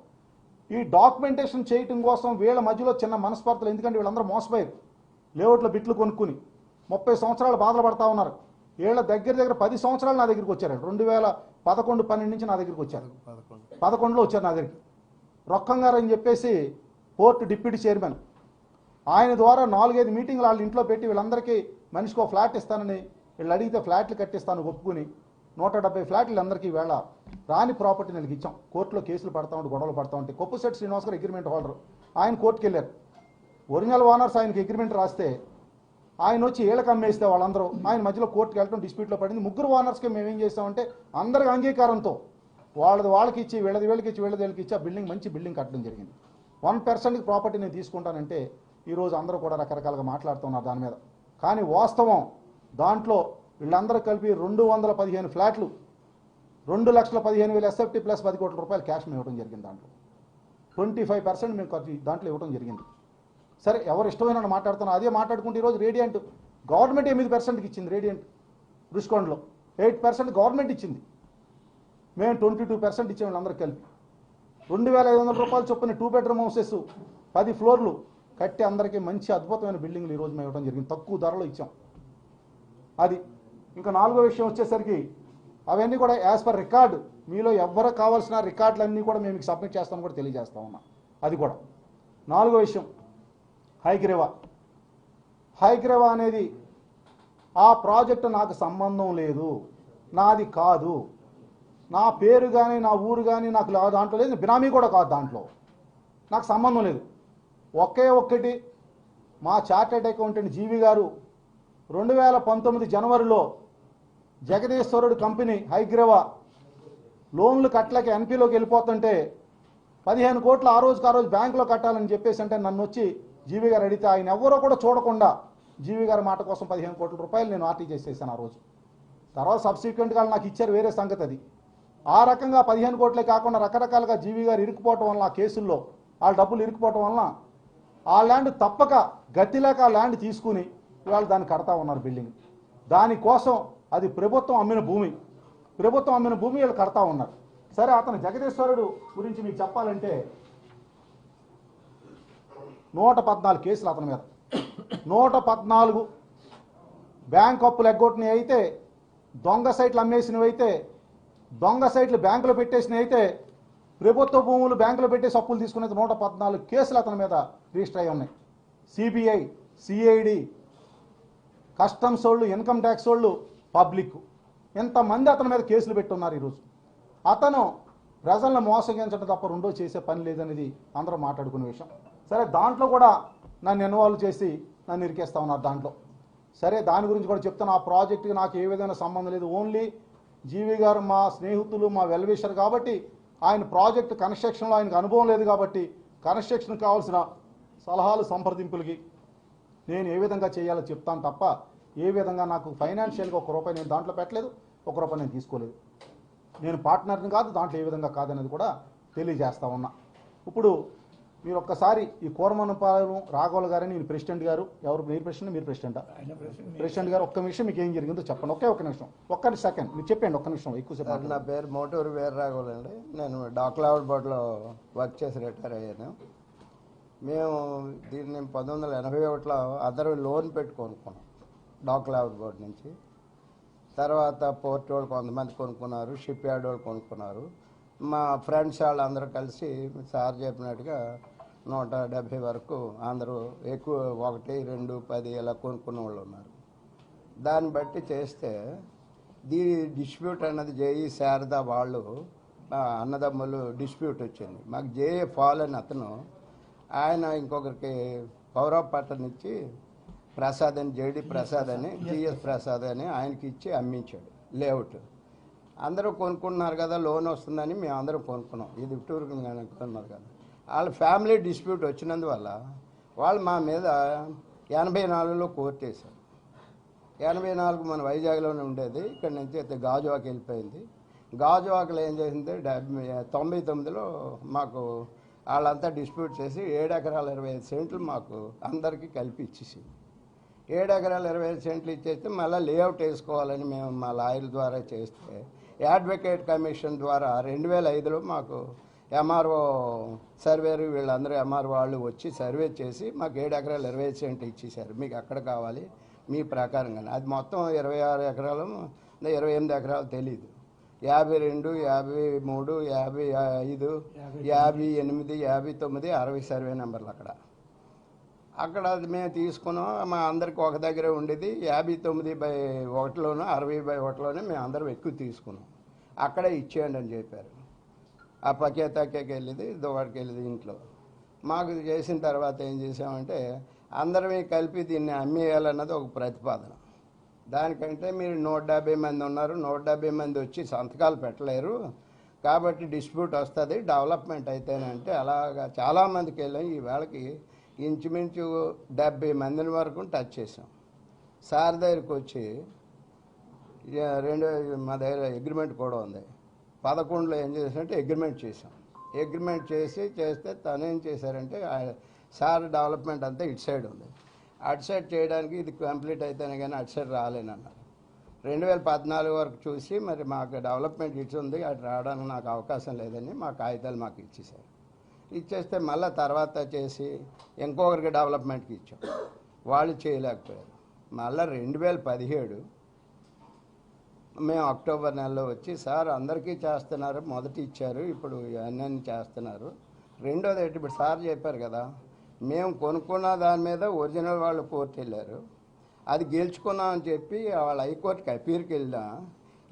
ఈ డాక్యుమెంటేషన్ చేయటం కోసం వీళ్ళ మధ్యలో చిన్న మనస్పర్ధలు, ఎందుకంటే వీళ్ళందరూ మోసపోయారు. లేఅవుట్లో బిట్లు కొనుక్కుని 30 సంవత్సరాలు బాధలు పడతా ఉన్నారు. వీళ్ళ దగ్గర 10 సంవత్సరాలు నా దగ్గరికి వచ్చారు. 2011-12 నుంచి నా దగ్గరికి వచ్చారు. 11లో వచ్చారు నా దగ్గరికి. రొక్కం గారు అని చెప్పేసి పోర్ట్ డిప్యూటీ చైర్మన్, ఆయన ద్వారా 4-5 మీటింగ్లు వాళ్ళ ఇంట్లో పెట్టి వీళ్ళందరికీ మనిషికి ఒక ఫ్లాట్ ఇస్తానని, వీళ్ళు అడిగితే ఫ్లాట్లు కట్టిస్తాను ఒప్పుకుని 170 ఫ్లాట్లు వీళ్ళందరికీ వేళ రాని ప్రాపర్టీ నెలకి ఇచ్చాం. కోర్టులో కేసులు పడతా ఉంటే గొడవలు పడతా ఉంటే కొప్పిశెట్టి శ్రీనివాస్ గారు అగ్రిమెంట్ హోల్డర్, ఆయన కోర్టుకు వెళ్ళారు. ఒరిజినల్ ఓనర్స్ ఆయనకి అగ్రిమెంట్ రాస్తే ఆయన వచ్చి ఏళ్ళకి అమ్మేస్తే వాళ్ళందరూ ఆయన మధ్యలో కోర్టుకు వెళ్ళడం డిస్ప్యూట్లో పడింది. ముగ్గురు ఓనర్స్కి మేము ఏం చేస్తామంటే అందరికి అంగీకారంతో వాళ్ళకి ఇచ్చి వీళ్ళకి ఇచ్చి ఆ బిల్డింగ్ మంచి బిల్డింగ్ కట్టడం జరిగింది. 1% ప్రాపర్టీ నేను తీసుకుంటానంటే ఈరోజు అందరూ కూడా రకరకాలుగా మాట్లాడుతున్నారు దాని మీద. కానీ వాస్తవం దాంట్లో వీళ్ళందరూ కలిపి 215 ఫ్లాట్లు 2,15,000 ఎస్ఎఫ్టీ ప్లస్ 10 కోట్ల రూపాయలు క్యాష్ మేము ఇవ్వడం జరిగింది. దాంట్లో 25% మేము ఖర్చు దాంట్లో ఇవ్వడం జరిగింది. సరే, ఎవరు ఇష్టమైన మాట్లాడుతున్నా అదే మాట్లాడుకుంటే ఈరోజు రేడియంట్ గవర్నమెంట్ 8%కి ఇచ్చింది. రేడియంట్ రుషికొండలో 8% గవర్నమెంట్ ఇచ్చింది. మేము 22% ఇచ్చాము వీళ్ళందరూ కలిపి. 2,500 రూపాయలు చొప్పున 2 బెడ్రూమ్ హౌసెస్ 10 ఫ్లోర్లు కట్టి అందరికీ మంచి అద్భుతమైన బిల్డింగ్లు ఈరోజు మేము ఇవ్వడం జరిగింది. తక్కువ ధరలో ఇచ్చాం. అది ఇంకా 4వ విషయం వచ్చేసరికి అవన్నీ కూడా యాజ్ పర్ రికార్డు, మీలో ఎవరు కావాల్సిన రికార్డులన్నీ కూడా మేము సబ్మిట్ చేస్తామని కూడా తెలియజేస్తా ఉన్నా. అది కూడా 4వ విషయం హైగ్రేవా అనేది ఆ ప్రాజెక్టు నాకు సంబంధం లేదు, నాది కాదు, నా పేరు కానీ నా ఊరు కానీ నాకు దాంట్లో లేదు, బినామీ కూడా కాదు, దాంట్లో నాకు సంబంధం లేదు. ఒక్కటి మా చార్టెడ్ అకౌంటెంట్ జీవి గారు 2019 జనవరిలో జగదీశ్వరుడు కంపెనీ హైగ్రేవా లోన్లు కట్టలేక ఎన్పీలోకి వెళ్ళిపోతుంటే 15 కోట్లు ఆ రోజు బ్యాంకులో కట్టాలని చెప్పేసి అంటే నన్ను వచ్చి జీవి గారు అడిగితే ఆయన ఎవరో కూడా చూడకుండా జీవి గారి మాట కోసం 15 కోట్ల రూపాయలు నేను ఆర్టీ చేసేసాను ఆ రోజు. తర్వాత సబ్సిక్వెంట్గా నాకు ఇచ్చారు, వేరే సంగతి అది. ఆ రకంగా 15 కోట్లే కాకుండా రకరకాలుగా జీవి గారు ఇరుక్కుపోవటం వలన ఆ కేసుల్లో వాళ్ళ డబ్బులు ఇరుక్కుపోవటం వలన ఆ ల్యాండ్ తప్పక గతి లేక ఆ ల్యాండ్ తీసుకుని ఇవాళ దాన్ని కడతా ఉన్నారు బిల్డింగ్. దానికోసం అది ప్రభుత్వం అమ్మిన భూమి వీళ్ళు కడతా ఉన్నారు. సరే, అతను జగదీశ్వరుడు గురించి మీకు చెప్పాలంటే 114 కేసులు అతని మీద. 114 బ్యాంక్ అప్పులు ఎగ్గొట్టినవి అయితే, దొంగ సైట్లు అమ్మేసినవి అయితే, దొంగ సైట్లు బ్యాంకులో పెట్టేసినవి అయితే, ప్రభుత్వ భూములు బ్యాంకులో పెట్టేసి అప్పులు తీసుకునేది 114 కేసులు అతని మీద రిజిస్టర్ అయి ఉన్నాయి. సిబిఐ, సిఐడి, కస్టమ్స్ వాళ్ళు, ఇన్కమ్ ట్యాక్స్ వాళ్ళు, పబ్లిక్, ఎంతమంది అతని మీద కేసులు పెట్టున్నారు ఈరోజు. అతను ప్రజలను మోసగించడం తప్ప రెండో చేసే పని లేదనేది అందరూ మాట్లాడుకునే విషయం. సరే, దాంట్లో కూడా నన్ను ఇన్వాల్వ్ చేసి నన్ను ఇరికేస్తా ఉన్నారు దాంట్లో. సరే, దాని గురించి కూడా చెప్తాను. ఆ ప్రాజెక్టుకి నాకు ఏ విధమైన సంబంధం లేదు. ఓన్లీ జీవి గారు మా స్నేహితులు, మా వెల్విషర్ కాబట్టి ఆయన ప్రాజెక్టు కన్స్ట్రక్షన్లో ఆయనకు అనుభవం లేదు కాబట్టి కన్స్ట్రక్షన్కి కావాల్సిన సలహాలు సంప్రదింపులకి నేను ఏ విధంగా చేయాలో చెప్తాను తప్ప ఏ విధంగా నాకు ఫైనాన్షియల్గా 1 రూపాయి నేను దాంట్లో పెట్టలేదు, 1 రూపాయి నేను తీసుకోలేదు. నేను పార్ట్నర్ని కాదు, దాంట్లో ఏ విధంగా కాదనేది కూడా తెలియజేస్తా ఉన్నా. ఇప్పుడు మీరు ఒక్కసారి ఈ కోరమన్నపాలెం రాఘవుల గారని నేను ప్రెసిడెంట్ గారు, ఎవరు మీరు ప్రెసిడెంట్, మీరు ప్రెసిడెంటా? ప్రెసిడెంట్ గారు ఒక్క నిమిషం మీకు ఏం జరిగిందో చెప్పండి. ఒక్క నిమిషం, ఒక్క సెకండ్ మీరు చెప్పండి, ఒక్క నిమిషం ఎక్కువసేపు. నా పేరు మోటూరు వీర రాఘవులు అండి. నేను డాక్లావుడ్ బోర్డులో వర్క్ చేసి రిటైర్ అయ్యాను. మేము దీన్ని 1981లో అందరూ లోన్ పెట్టి కొనుక్కున్నాం డాక్లావుడ్ బోర్డు నుంచి. తర్వాత పోర్ట్ వాళ్ళు కొంతమంది కొనుక్కున్నారు, షిప్ యార్డ్ వాళ్ళు కొనుక్కున్నారు. మా ఫ్రెండ్స్ వాళ్ళు అందరూ కలిసి సార్ చెప్పినట్టుగా 170 వరకు అందరూ ఎక్కువ 1, 2, 10 ఇలా కొనుక్కున్న వాళ్ళు ఉన్నారు. దాన్ని బట్టి చేస్తే డిస్ప్యూట్ అన్నది జేఈ శారద వాళ్ళు అన్నదమ్ములు డిస్ప్యూట్ వచ్చింది. మాకు జేఏ ఫాల్ అని అతను ఆయన ఇంకొకరికి పౌరపట్టణ ఇచ్చి ప్రసాద్ అని, జేడి ప్రసాద్ అని, జిఎస్ ప్రసాద్ అని ఆయనకి ఇచ్చి అమ్మించాడు లేఅవుట్. అందరూ కొనుక్కున్నారు కదా, లోన్ వస్తుందని మేము అందరం కొనుక్కున్నాం. ఇది టూర్కి కొనుక్కున్నారు కదా. వాళ్ళ ఫ్యామిలీ డిస్ప్యూట్ వచ్చినందువల్ల వాళ్ళు మా మీద 84లో కోర్టు వేశారు. 84 మన వైజాగ్లోనే ఉండేది, ఇక్కడ నుంచి అయితే గాజువాకి వెళ్ళిపోయింది. గాజువాకలో ఏం చేసింది 99లో మాకు వాళ్ళంతా డిస్ప్యూట్ చేసి 7 ఎకరాల 25 సెంట్లు మాకు అందరికీ కలిపి ఇచ్చేసింది. 7 ఎకరాల 25 సెంట్లు ఇచ్చేస్తే మళ్ళీ లేఅవుట్ వేసుకోవాలని మేము మా లాయర్ల ద్వారా చేస్తే అడ్వకేట్ కమిషన్ ద్వారా 2005లో మాకు ఎంఆర్ఓ సర్వేరు వీళ్ళందరూ ఎంఆర్ఓ వాళ్ళు వచ్చి సర్వే చేసి మాకు 7 ఎకరాల 25 సెంట్లు ఇచ్చేసారు. మీకు ఎక్కడ కావాలి మీ ప్రకారంగానే. అది మొత్తం 26 ఎకరాలు 28 ఎకరాలు తెలీదు. 52, 53, 55, 58, 59, 60 సర్వే నెంబర్లు అక్కడ అది మేము తీసుకున్నాం. మా అందరికి ఒక దగ్గరే ఉండేది 59/1లోనూ 60/1లోనే మేము అందరం ఎక్కువ తీసుకున్నాం. అక్కడే ఇచ్చేయండి అని చెప్పారు. ఆ పకేతాకేకి వెళ్ళేది దువాడికి వెళ్ళేది ఇంట్లో. మాకు చేసిన తర్వాత ఏం చేసామంటే అందరమే కలిపి దీన్ని అమ్మేయాలన్నది ఒక ప్రతిపాదన. దానికంటే మీరు 170 మంది ఉన్నారు, 170 మంది వచ్చి సంతకాలు పెట్టలేరు కాబట్టి డిస్ప్యూట్ వస్తుంది, డెవలప్మెంట్ అయితేనంటే అలాగా చాలామందికి వెళ్ళాం. ఈ వేళకి ఇంచుమించు 70 మందిని వరకు టచ్ చేసాం. సార్ దగ్గరికి వచ్చి మా దగ్గర అగ్రిమెంట్ కూడా ఉంది. 11లో ఏం చేశారంటే అగ్రిమెంట్ చేసాం. అగ్రిమెంట్ చేస్తే తను ఏం చేశారంటే సార్ డెవలప్మెంట్ అంతా ఇటు సైడ్ ఉంది, అటు సైడ్ చేయడానికి ఇది కంప్లీట్ అయితేనే కానీ అటు సైడ్ రాలేనన్నారు. 2014 వరకు చూసి మరి మాకు డెవలప్మెంట్ ఇచ్చి ఉంది, అటు రావడానికి నాకు అవకాశం లేదని మా కాగితాలు మాకు ఇచ్చేసారు. ఇచ్చేస్తే మళ్ళీ తర్వాత చేసి ఇంకొకరికి డెవలప్మెంట్కి ఇచ్చాం, వాళ్ళు చేయలేకపోయారు. మళ్ళీ 2017 మేము అక్టోబర్ నెలలో వచ్చి సార్ అందరికీ చేస్తున్నారు, మొదటి ఇచ్చారు, ఇప్పుడు అన్నీ చేస్తున్నారు. రెండోది ఇప్పుడు సార్ చెప్పారు కదా, మేము కొనుక్కున్న దాని మీద ఒరిజినల్ వాళ్ళు కోర్టు వెళ్ళారు, అది గెలుచుకున్నామని చెప్పి వాళ్ళ హైకోర్టుకి అపీల్కి వెళ్ళినా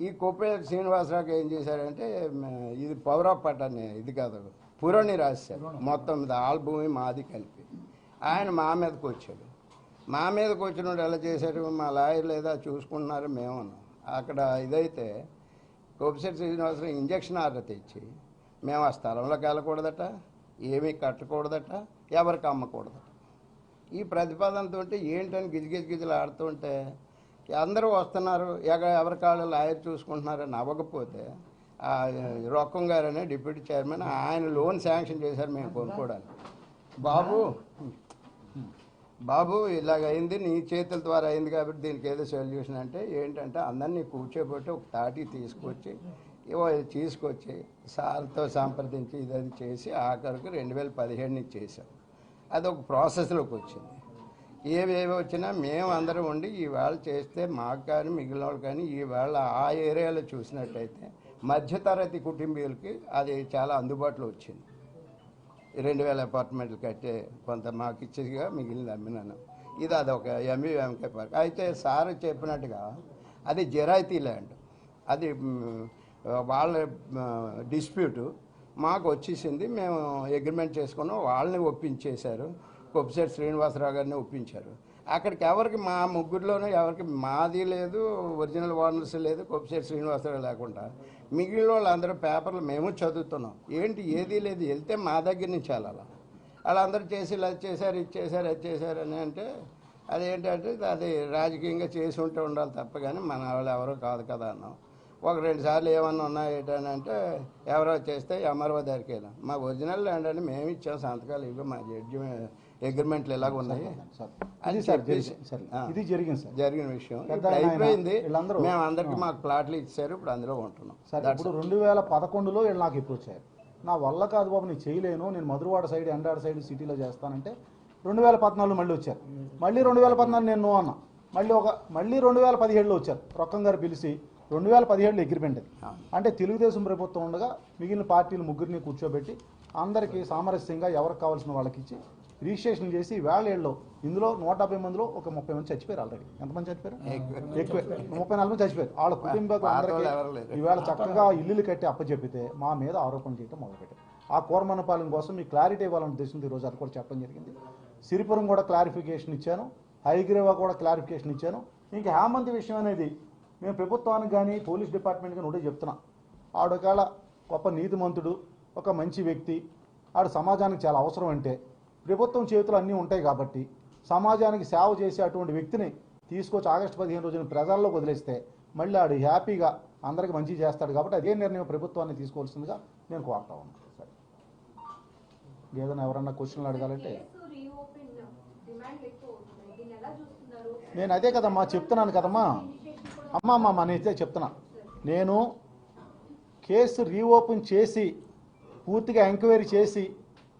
ఈ కొప్పేటి శ్రీనివాసరావుకి ఏం చేశారంటే ఇది పవర్ ఆఫ్ పట్టాన్ని ఇది కాదు పురోని రాశారు, మొత్తం మీద ఆల్ భూమి మాది కలిపి. ఆయన మా మీదకి వచ్చాడు. మా మీదకి వచ్చినప్పుడు ఎలా చేశారు, మా లాయర్ లేదా చూసుకుంటున్నారు మేము. అక్కడ ఇదైతే కొప్పేటి శ్రీనివాసరావు ఇంజక్షన్ ఆర్డర్ తెచ్చి మేము ఆ స్థలంలోకి వెళ్ళకూడదట, ఏమీ కట్టకూడదట, ఎవరికి అమ్మకూడదట. ఈ ప్రతిపాదనతో ఏంటని గిజగిజలు ఆడుతుంటే అందరూ వస్తున్నారు, ఎవరి కాళ్ళు లాయర్ చూసుకుంటున్నారని అవ్వకపోతే రొక్కం గారనే డిప్యూటీ చైర్మన్ ఆయన లోన్ శాంక్షన్ చేశారు మేము కొనుక్కోవడానికి. బాబు ఇలాగైంది, నీ చేతుల ద్వారా అయింది కాబట్టి దీనికి ఏదో సొల్యూషన్ అంటే ఏంటంటే అందరినీ కూర్చోబెట్టి ఒక తాటి తీసుకొచ్చి సార్తో సంప్రదించి ఇది చేసి ఆఖరికి 2017 చేశాం. అది ఒక ప్రాసెస్లోకి వచ్చింది. ఏవేవి వచ్చినా మేము అందరం ఉండి ఈవేళ చేస్తే మాకు కానీ మిగిలిన వాళ్ళు కానీ ఈవేళ ఆ ఏరియాలో చూసినట్టయితే మధ్యతరగతి కుటుంబీయులకి అది చాలా అందుబాటులో వచ్చింది. 2000 అపార్ట్మెంట్లు కట్టే కొంత మాకు ఇచ్చేదిగా మిగిలిన అమ్మినాను. ఇది అదొక ఎంకే పార్క్. అయితే సార్ చెప్పినట్టుగా అది జరాయితీ ల్యాండ్, అది వాళ్ళ డిస్ప్యూటు మాకు వచ్చేసింది. మేము అగ్రిమెంట్ చేసుకున్నాం, వాళ్ళని ఒప్పించేశారు. కొప్పేటి శ్రీనివాసరావు గారిని ఒప్పించారు. అక్కడికి ఎవరికి మా ముగ్గురులోనూ ఎవరికి మాది లేదు, ఒరిజినల్ ఓనర్స్ లేదు, కొప్పేటి శ్రీనివాసరావు లేకుండా మిగిలిన వాళ్ళు అందరూ పేపర్లు మేము చదువుతున్నాం. ఏంటి ఏదీ లేదు, వెళ్తే మా దగ్గర నుంచి వెళ్ళాలి. వాళ్ళందరూ చేసి ఇలా చేశారు, ఇది చేశారు, అది చేశారు అని అంటే అదేంటంటే అది రాజకీయంగా చేసి ఉంటే ఉండాలి తప్ప కానీ మన వాళ్ళు ఎవరో కాదు కదా అన్నాం. 1-2 సార్లు ఏమన్నా ఉన్నాయి ఏంటంటే ఎవరో చేస్తే ఎంఆర్ఓ దగ్గరికి వెళ్ళాం. మా ఒరిజినల్ ల్యాండ్ అని మేము ఇచ్చాం, సంతకాలు ఇవి మా జడ్జి అగ్రిమెంట్లు ఎలాగ ఉన్నాయి అని ఇది జరిగిన విషయం. అయిపోయింది, మేము అందరికీ మాకు ప్లాట్లు ఇచ్చారు, ఇప్పుడు అందులో ఉంటున్నాం. ఇప్పుడు 2011లో వీళ్ళు నాకు ఇప్పుడు వచ్చారు, నా వల్ల కాదు బాబు నేను చేయలేను, నేను మధురవాడ సైడ్ ఎండాడ సైడ్ సిటీలో చేస్తానంటే 2014 మళ్ళీ వచ్చారు. మళ్ళీ 2014 నేను అన్నా, మళ్ళీ 2017లో వచ్చారు. రొక్కం గారు పిలిచి 2017లో అగ్రిమెంట్ అది. అంటే తెలుగుదేశం ప్రభుత్వం ఉండగా మిగిలిన పార్టీలు ముగ్గురిని కూర్చోబెట్టి అందరికీ సామరస్యంగా ఎవరికి కావాల్సిన వాళ్ళకి ఇచ్చి రిజిస్ట్రేషన్ చేసి వేళేళ్ళు ఇందులో 170 మందిలో ఒక 30 మంది చచ్చిపోయారు. ఆల్రెడీ ఎంతమంది చచ్చిపోయారు? ఎక్కువ 34 మంది చచ్చిపోయారు. వాళ్ళ కుటుంబం అందరికీ ఈవేళ చక్కగా ఇల్లులు కట్టి అప్పచెప్పితే మా మీద ఆరోపణ చేయడం మొదలుపెట్టారు. ఆ కోరమన్నపాలెం కోసం మీకు క్లారిటీ ఇవ్వాలన్న ఉద్దేశంతో ఈరోజు అది కూడా చెప్పడం జరిగింది. సిరిపురం కూడా క్లారిఫికేషన్ ఇచ్చాను, హైగ్రేవా కూడా క్లారిఫికేషన్ ఇచ్చాను. ఇంకా హేమంత్ విషయం అనేది మేము ప్రభుత్వానికి కానీ పోలీస్ డిపార్ట్మెంట్ కానీ ఒకటే చెప్తున్నా, ఆడొకాల గొప్ప నీతిమంతుడు, ఒక మంచి వ్యక్తి, ఆడు సమాజానికి చాలా అవసరం. అంటే ప్రభుత్వం చేతులు అన్నీ ఉంటాయి కాబట్టి సమాజానికి సేవ చేసే అటువంటి వ్యక్తిని తీసుకొచ్చి ఆగస్టు 15 రోజున ప్రజల్లోకి వదిలేస్తే మళ్ళీ ఆడు హ్యాపీగా అందరికి మంచి చేస్తాడు. కాబట్టి అదే నిర్ణయం ప్రభుత్వాన్ని తీసుకోవాల్సిందిగా నేను కోరుతా ఉన్నాను. ఏదైనా ఎవరన్నా క్వశ్చన్లు అడగాలంటే నేను అదే కదమ్మా చెప్తున్నాను కదమ్మా. అమ్మా నేనైతే చెప్తున్నా, నేను కేసు రీఓపెన్ చేసి పూర్తిగా ఎంక్వైరీ చేసి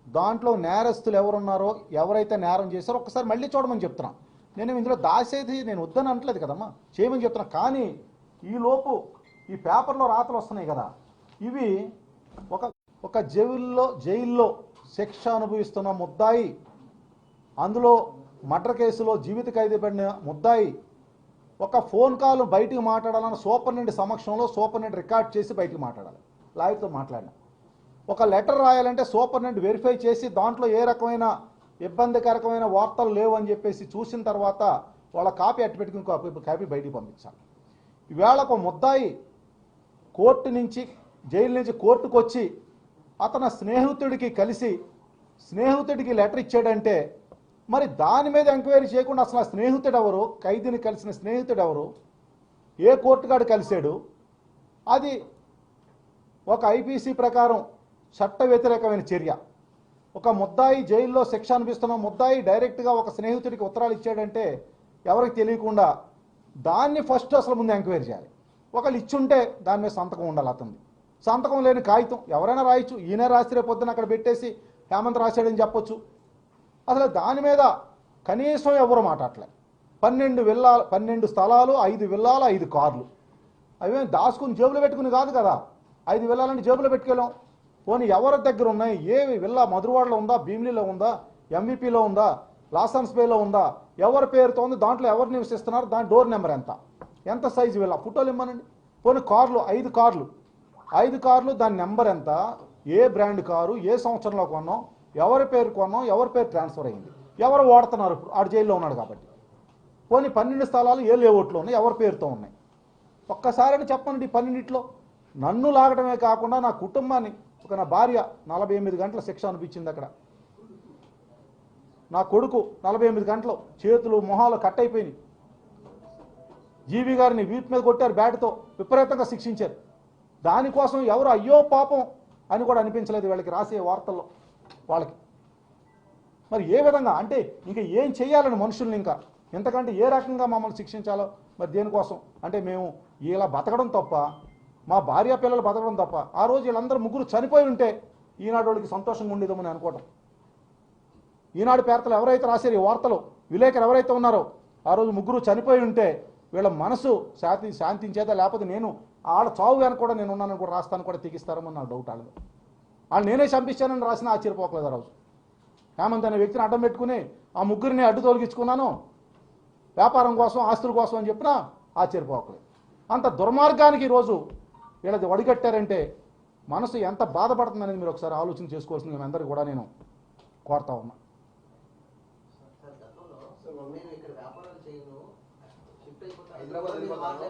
దాంట్లో నేరస్తులు ఎవరున్నారో ఎవరైతే నేరం చేశారో ఒక్కసారి మళ్ళీ చూడమని చెప్తున్నా. నేను ఇందులో దాసేది నేను వద్దని అనట్లేదు కదమ్మా, చేయమని చెప్తున్నా. కానీ ఈలోపు ఈ పేపర్లో రాతలు వస్తున్నాయి కదా, ఇవి ఒక జైల్లో శిక్ష అనుభవిస్తున్న ముద్దాయి, అందులో మర్డర్ కేసులో జీవిత ఖైదీ పడిన ముద్దాయి ఒక ఫోన్ కాల్ బయటికి మాట్లాడాలని సూపరింటెండెంట్ సమక్షంలో సూపరింటెండెంట్ రికార్డ్ చేసి బయటికి మాట్లాడాలి, లాయర్తో మాట్లాడిన. ఒక లెటర్ రాయాలంటే సూపరింటెండెంట్ వెరిఫై చేసి దాంట్లో ఏ రకమైన ఇబ్బందికరకమైన వార్తలు లేవు అని చెప్పేసి చూసిన తర్వాత వాళ్ళ కాపీ అట్టు పెట్టుకుని కాపీ బయటికి పంపించాలి. ఈవేళ ఒక ముద్దాయి కోర్టు నుంచి జైలు నుంచి కోర్టుకు వచ్చి అతని స్నేహితుడికి కలిసి స్నేహితుడికి లెటర్ ఇచ్చాడంటే మరి దాని మీద ఎంక్వైరీ చేయకుండా అసలు ఆ స్నేహితుడు ఎవరు, ఖైదీని కలిసిన స్నేహితుడు ఎవరు, ఏ కోర్టుగాడు కలిశాడు, అది ఒక ఐపీసీ ప్రకారం చట్ట వ్యతిరేకమైన చర్య. ఒక ముద్దాయి జైల్లో శిక్ష అనిపిస్తున్న ముద్దాయి డైరెక్ట్గా ఒక స్నేహితుడికి ఉత్తరాలు ఇచ్చాడంటే ఎవరికి తెలియకుండా దాన్ని ఫస్ట్ అసలు ముందు ఎంక్వైరీ చేయాలి. ఒకళ్ళు ఇచ్చుంటే దాని మీద సంతకం ఉండాలి, అతనిది సంతకం లేని కాగితం ఎవరైనా రాయొచ్చు, ఈయన రాసి రేపు పొద్దున అక్కడ పెట్టేసి హేమంత్ రాశాడని చెప్పొచ్చు. అసలు దాని మీద కనీసం ఎవరు మాట్లాడలే. 12 స్థలాలు, 5 విల్లాలు, 5 కార్లు, అవేం దాచుకుని జేబులో పెట్టుకుని కాదు కదా. 5 విల్లాలంటే జేబులో పెట్టుకెళ్ళాం. పోనీ ఎవరి దగ్గర ఉన్నాయి, ఏ విల్లా మధురవాడలో ఉందా, భీమిలీలో ఉందా, ఎంవిపిలో ఉందా, లాసన్స్ బేలో ఉందా, ఎవరి పేరుతో ఉంది, దాంట్లో ఎవరు నివసిస్తున్నారు, దాని డోర్ నెంబర్ ఎంత సైజు విల్లా, ఫోటోలు ఇమ్మనండి. పోనీ కార్లు 5 కార్లు దాని నెంబర్ ఎంత, ఏ బ్రాండ్ కారు, ఏ సంవత్సరంలో కొన్నాం, ఎవరి పేరు కొన్నాం, ఎవరి పేరు ట్రాన్స్ఫర్ అయింది, ఎవరు ఓడుతున్నారు, ఇప్పుడు ఆడు జైల్లో ఉన్నాడు కాబట్టి. పోనీ 12 స్థలాలు ఏ లేఅవుట్లో ఉన్నాయి, ఎవరి పేరుతో ఉన్నాయి, ఒక్కసారి చెప్పండి. 12 నన్ను లాగడమే కాకుండా నా కుటుంబాన్ని, నా భార్య 48 గంటల శిక్ష అనిపించింది అక్కడ. నా కొడుకు 48 గంటలు చేతులు మొహాలు కట్ అయిపోయినాయి. జీవి గారిని వీపు మీద కొట్టారు, బ్యాట్తో విపరీతంగా శిక్షించారు. దానికోసం ఎవరు అయ్యో పాపం అని కూడా అనిపించలేదు వీళ్ళకి రాసే వార్తల్లో వాళ్ళకి. మరి ఏ విధంగా అంటే ఇంకా ఏం చేయాలని మనుషుల్ని, ఇంకా ఎంతకంటే ఏ రకంగా మమ్మల్ని శిక్షించాలో మరి దేనికోసం అంటే మేము ఇలా బతకడం తప్ప, మా భార్య పిల్లలు బతకడం తప్ప. ఆ రోజు వీళ్ళందరూ ముగ్గురు చనిపోయి ఉంటే ఈనాడు వాళ్ళకి సంతోషంగా ఉండేదేమని అనుకోవటం. ఈనాడు పేర్తలు ఎవరైతే రాశారు ఈ వార్తలు, విలేకరు ఎవరైతే ఉన్నారో ఆ రోజు ముగ్గురు చనిపోయి ఉంటే వీళ్ళ మనసు శాంతించేదా, లేకపోతే నేను ఆడ చావు వెనక కూడా నేను ఉన్నానని కూడా రాస్తాను కూడా తెగిస్తారేమో నాకు డౌట్. వాళ్ళు నేనే చంపించానని రాసిన ఆశ్చర్యపోకలేదు. ఆ రోజు హేమంత్ అనే వ్యక్తిని అడ్డం పెట్టుకుని ఆ ముగ్గురిని అడ్డు తొలగించుకున్నాను వ్యాపారం కోసం, ఆస్తుల కోసం అని చెప్పినా ఆశ్చర్యపోకలేదు. అంత దుర్మార్గానికి ఈరోజు వీళ్ళది వడిగట్టారంటే మనసు ఎంత బాధపడుతుందనేది మీరు ఒకసారి ఆలోచన చేసుకోవాల్సింది మేము అందరికీ కూడా నేను కోరుతా ఉన్నా.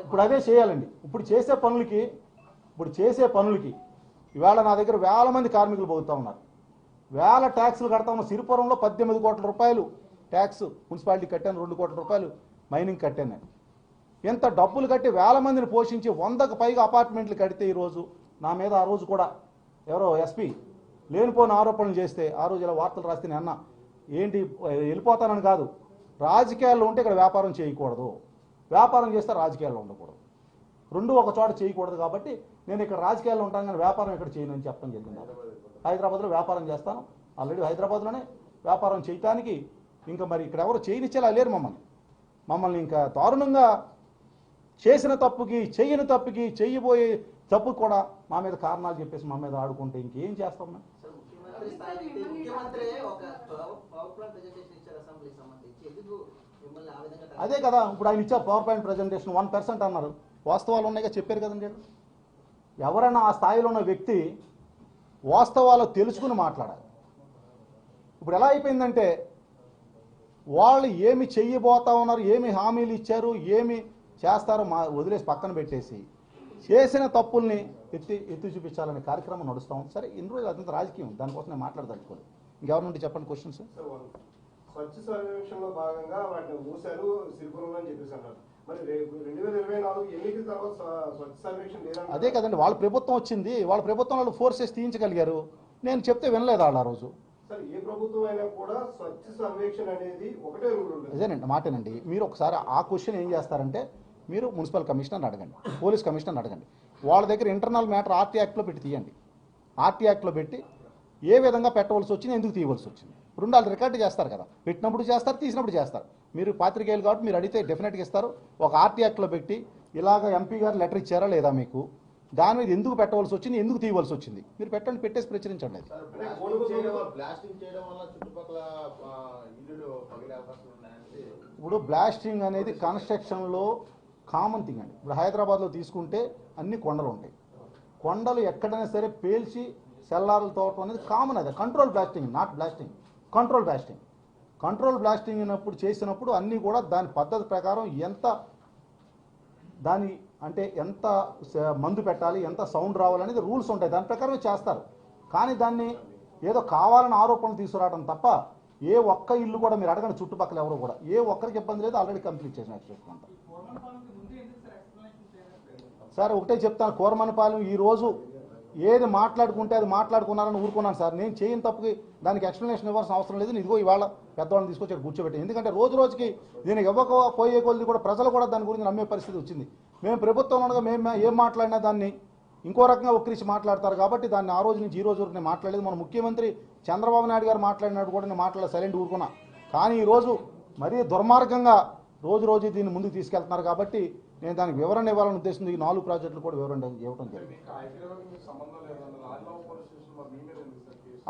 ఇప్పుడు అదే చేయాలండి. ఇప్పుడు చేసే పనులకి ఇవాళ నా దగ్గర వేల మంది కార్మికులు పోతూ ఉన్నారు, వేల ట్యాక్సులు కడతా ఉన్నారు. సిరిపురంలో 18 కోట్ల రూపాయలు ట్యాక్స్ మున్సిపాలిటీ కట్టాను, 2 కోట్ల రూపాయలు మైనింగ్ కట్టాను నేను. ఎంత డబ్బులు కట్టి వేల మందిని పోషించి 100కు పైగా అపార్ట్మెంట్లు కడితే ఈరోజు నా మీద ఆ రోజు కూడా ఎవరో ఎస్పీ లేనిపోయిన ఆరోపణలు చేస్తే ఆ రోజు ఇలా వార్తలు రాస్తే నేను అన్నా ఏంటి వెళ్ళిపోతానని కాదు, రాజకీయాల్లో ఉంటే ఇక్కడ వ్యాపారం చేయకూడదు, వ్యాపారం చేస్తే రాజకీయాల్లో ఉండకూడదు, రెండు ఒక చోట చేయకూడదు. కాబట్టి నేను ఇక్కడ రాజకీయాల్లో ఉంటాను కానీ వ్యాపారం ఇక్కడ చేయనని చెప్పడం జరిగింది. హైదరాబాద్లో వ్యాపారం చేస్తాను, ఆల్రెడీ హైదరాబాద్లోనే వ్యాపారం చేయటానికి ఇంకా మరి ఇక్కడ ఎవరు చేయనిచ్చేలా లేరు మమ్మల్ని ఇంకా దారుణంగా చేసిన తప్పుకి, చెయ్యని తప్పుకి, చెయ్యబోయే తప్పు కూడా మా మీద కారణాలు చెప్పేసి మా మీద ఆడుకుంటే ఇంకేం చేస్తాం మేము? అదే కదా ఇప్పుడు ఆయన ఇచ్చారు పవర్ పాయింట్ ప్రజెంటేషన్ 1% అన్నారు, వాస్తవాలు ఉన్నాయిగా చెప్పారు కదండి. ఎవరైనా ఆ స్థాయిలో ఉన్న వ్యక్తి వాస్తవాలు తెలుసుకుని మాట్లాడాలి. ఇప్పుడు ఎలా అయిపోయిందంటే వాళ్ళు ఏమి చెయ్యబోతా ఉన్నారు, ఏమి హామీలు ఇచ్చారు, ఏమి చేస్తారో వదిలేసి పక్కన పెట్టేసి చేసిన తప్పుల్ని ఎత్తి చూపించాలనే కార్యక్రమం నడుస్తాం. సరే ఇన్ని రోజులు అదంతా రాజకీయం, దానికోసం నేను మాట్లాడదలుచుకోలేదు. ఇంకెవరి చెప్పండి క్వశ్చన్స్. స్వచ్ఛ సర్వేక్షణలో భాగంగా వాటిని మూసారు సిరిపురంలో అని చెప్పేసి అన్నారు. మరి 2024 ఎన్నికల తర్వాత స్వచ్ఛ సర్వేక్షణ లేదంటే అదే కదండి, వాళ్ళ ప్రభుత్వం వచ్చింది, వాళ్ళ ప్రభుత్వం వాళ్ళు ఫోర్స్ చేసి తీయించగలిగారు. నేను చెప్తే వినలేదు వాళ్ళు ఆ రోజు. సార్ ఏ ప్రభుత్వం అయినా కూడా స్వచ్ఛ సర్వేక్షణ అనేది ఒకటే రూల్ ఉంటుంది. అదేనండి మాటేనండి. మీరు ఒకసారి ఆ క్వశ్చన్ ఏం చేస్తారంటే మీరు మున్సిపల్ కమిషనర్ అడగండి, పోలీస్ కమిషనర్ అడగండి, వాళ్ళ దగ్గర ఇంటర్నల్ మ్యాటర్ ఆర్టీ యాక్ట్లో పెట్టి తీయండి. ఆర్టీ యాక్ట్లో పెట్టి ఏ విధంగా పెట్టవలసి వచ్చింది, ఎందుకు తీయవలసి వచ్చింది, రెండు వాళ్ళు రికార్డు చేస్తారు కదా, పెట్టినప్పుడు చేస్తారు, తీసినప్పుడు చేస్తారు. మీరు పాత్రికేయులు కాబట్టి మీరు అడిగితే డెఫినెట్గా ఇస్తారు. ఒక ఆర్టీ యాక్ట్లో పెట్టి ఇలాగ ఎంపీ గారు లెటర్ ఇచ్చారా లేదా మీకు, దాని మీద ఎందుకు పెట్టవలసి వచ్చింది, ఎందుకు తీయవలసి వచ్చింది, మీరు పెట్టండి, పెట్టేసి ప్రచురించండి. బ్లాస్టింగ్ చేయడం వల్ల చుట్టుపక్కల ఇల్లులు పగిలే అవకాశం ఉన్నాయంటే ఇప్పుడు బ్లాస్టింగ్ అనేది కన్స్ట్రక్షన్లో కామన్ థింగ్ అండి. ఇప్పుడు హైదరాబాద్లో తీసుకుంటే అన్ని కొండలు ఉంటాయి. కొండలు ఎక్కడైనా సరే పేల్చి సెల్లార్లు తోవటం అనేది కామన్. అది control blasting, not blasting, control blasting. Control blasting అయినప్పుడు చేసినప్పుడు అన్నీ కూడా దాని పద్ధతి ప్రకారం దాని అంటే ఎంత మందు పెట్టాలి, ఎంత సౌండ్ రావాలనేది రూల్స్ ఉంటాయి, దాని ప్రకారమే చేస్తారు. కానీ దాన్ని ఏదో కావాలని ఆరోపణలు తీసుకురావడం తప్ప ఏ ఒక్క ఇల్లు కూడా మీరు అడగండి, చుట్టుపక్కల ఎవరు కూడా ఏ ఒక్కరికి ఇబ్బంది లేదు, ఆల్రెడీ కంప్లీట్ చేసిన ఎక్స్ప్రెషన్. సార్ ఒకటే చెప్తాను, కోరమనపాలెం ఈరోజు ఏది మాట్లాడుకుంటే అది మాట్లాడుకున్నారని ఊరుకున్నాను సార్. నేను చేయని తప్పుకి దానికి ఎక్స్ప్లెనేషన్ ఇవ్వాల్సిన అవసరం లేదు. ఇదిగో ఇవాళ పెద్దవాళ్ళని తీసుకొచ్చి కూర్చోబెట్టి, ఎందుకంటే రోజు రోజుకి దీన్ని ఇవ్వకపోయే కొద్ది కూడా ప్రజలు కూడా దాని గురించి నమ్మే పరిస్థితి వచ్చింది. మేము ప్రభుత్వం ఉండగా మేము ఏం మాట్లాడినా దాన్ని ఇంకో రకంగా వక్రించి మాట్లాడతారు కాబట్టి దాన్ని ఆ రోజు నుంచి ఈ రోజు వరకు నేను మాట్లాడలేదు. మన ముఖ్యమంత్రి చంద్రబాబు నాయుడు గారు మాట్లాడినట్టు కూడా నేను మాట్లాడలేదు, సైలెంట్ ఊరుకున్నా. కానీ ఈరోజు మరీ దుర్మార్గంగా రోజు దీన్ని ముందుకు తీసుకెళ్తున్నారు కాబట్టి నేను దానికి వివరణ ఇవ్వాలనే ఉద్దేశంతో ఈ 4 ప్రాజెక్టులు కూడా వివరణ ఇవ్వడం జరిగింది.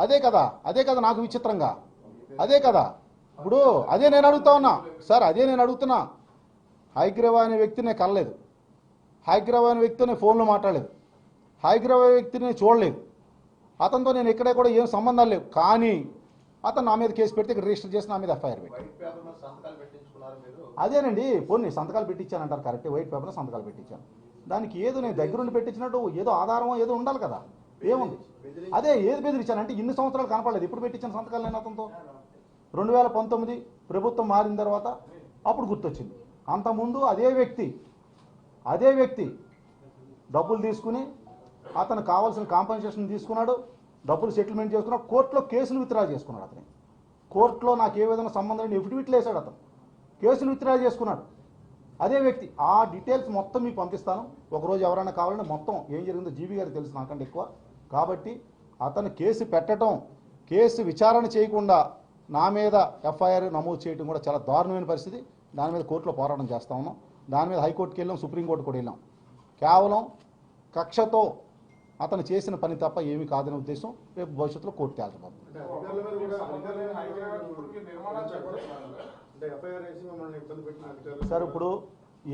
అదే కదా నాకు విచిత్రంగా, అదే కదా. ఇప్పుడు అదే నేను అడుగుతా ఉన్నా సార్, అదే నేను అడుగుతున్నా. హైగ్రీవా అనే వ్యక్తిని నేను కలలేదు, హైగ్రీవా అనే వ్యక్తితో నేను ఫోన్లో మాట్లాడలేదు, హైగ్రీవా వ్యక్తిని నేను చూడలేదు, అతనితో నేను ఎక్కడే కూడా ఏం సంబంధాలు లేవు. కానీ అతను నా మీద కేసు పెడితే ఇక్కడ రిజిస్టర్ చేసి నా మీద ఎఫ్ఐఆర్ పెట్టి అదేనండి పోనీ సంతకాలు పెట్టించానంటారు కరెక్ట్, వైట్ పేపర్లో సంతకాలు పెట్టించాను. దానికి ఏదో నేను దగ్గరుండి పెట్టించినట్టు ఏదో ఆధారమో ఏదో ఉండాలి కదా, ఏముంది? అదే ఏది బెదిరించాను అంటే ఇన్ని సంవత్సరాలు కనపడలేదు. ఇప్పుడు పెట్టించిన సంతకాలు నేను అతనితో 2019 ప్రభుత్వం మారిన తర్వాత అప్పుడు గుర్తొచ్చింది. అంతకుముందు అదే వ్యక్తి డబ్బులు తీసుకుని అతను కావాల్సిన కాంపన్సేషన్ తీసుకున్నాడు, డబ్బులు సెటిల్మెంట్ చేసుకున్నాడు, కోర్టులో కేసులు విత్డ్రా చేసుకున్నాడు. అతని కోర్టులో నాకు ఏ విధంగా సంబంధం లేని ఎఫిడవిట్లు వేశాడు, అతను కేసులు విత్డ్రా చేసుకున్నాడు. అదే వ్యక్తి ఆ డీటెయిల్స్ మొత్తం మీకు పంపిస్తాను. ఒకరోజు ఎవరైనా కావాలంటే మొత్తం ఏం జరిగిందో జీబీ గారికి తెలుసు నాకంటే ఎక్కువ. కాబట్టి అతను కేసు పెట్టడం, కేసు విచారణ చేయకుండా నా మీద ఎఫ్ఐఆర్ నమోదు చేయడం కూడా చాలా దారుణమైన పరిస్థితి. దాని మీద కోర్టులో పోరాటం చేస్తా ఉన్నాం. దాని మీద హైకోర్టుకి వెళ్ళాం, సుప్రీంకోర్టు కూడా వెళ్ళాం. కేవలం కక్షతో అతను చేసిన పని తప్ప ఏమీ కాదనే ఉద్దేశం రేపు భవిష్యత్తులో కోర్టు తేల్చబోతుంది. సార్ ఇప్పుడు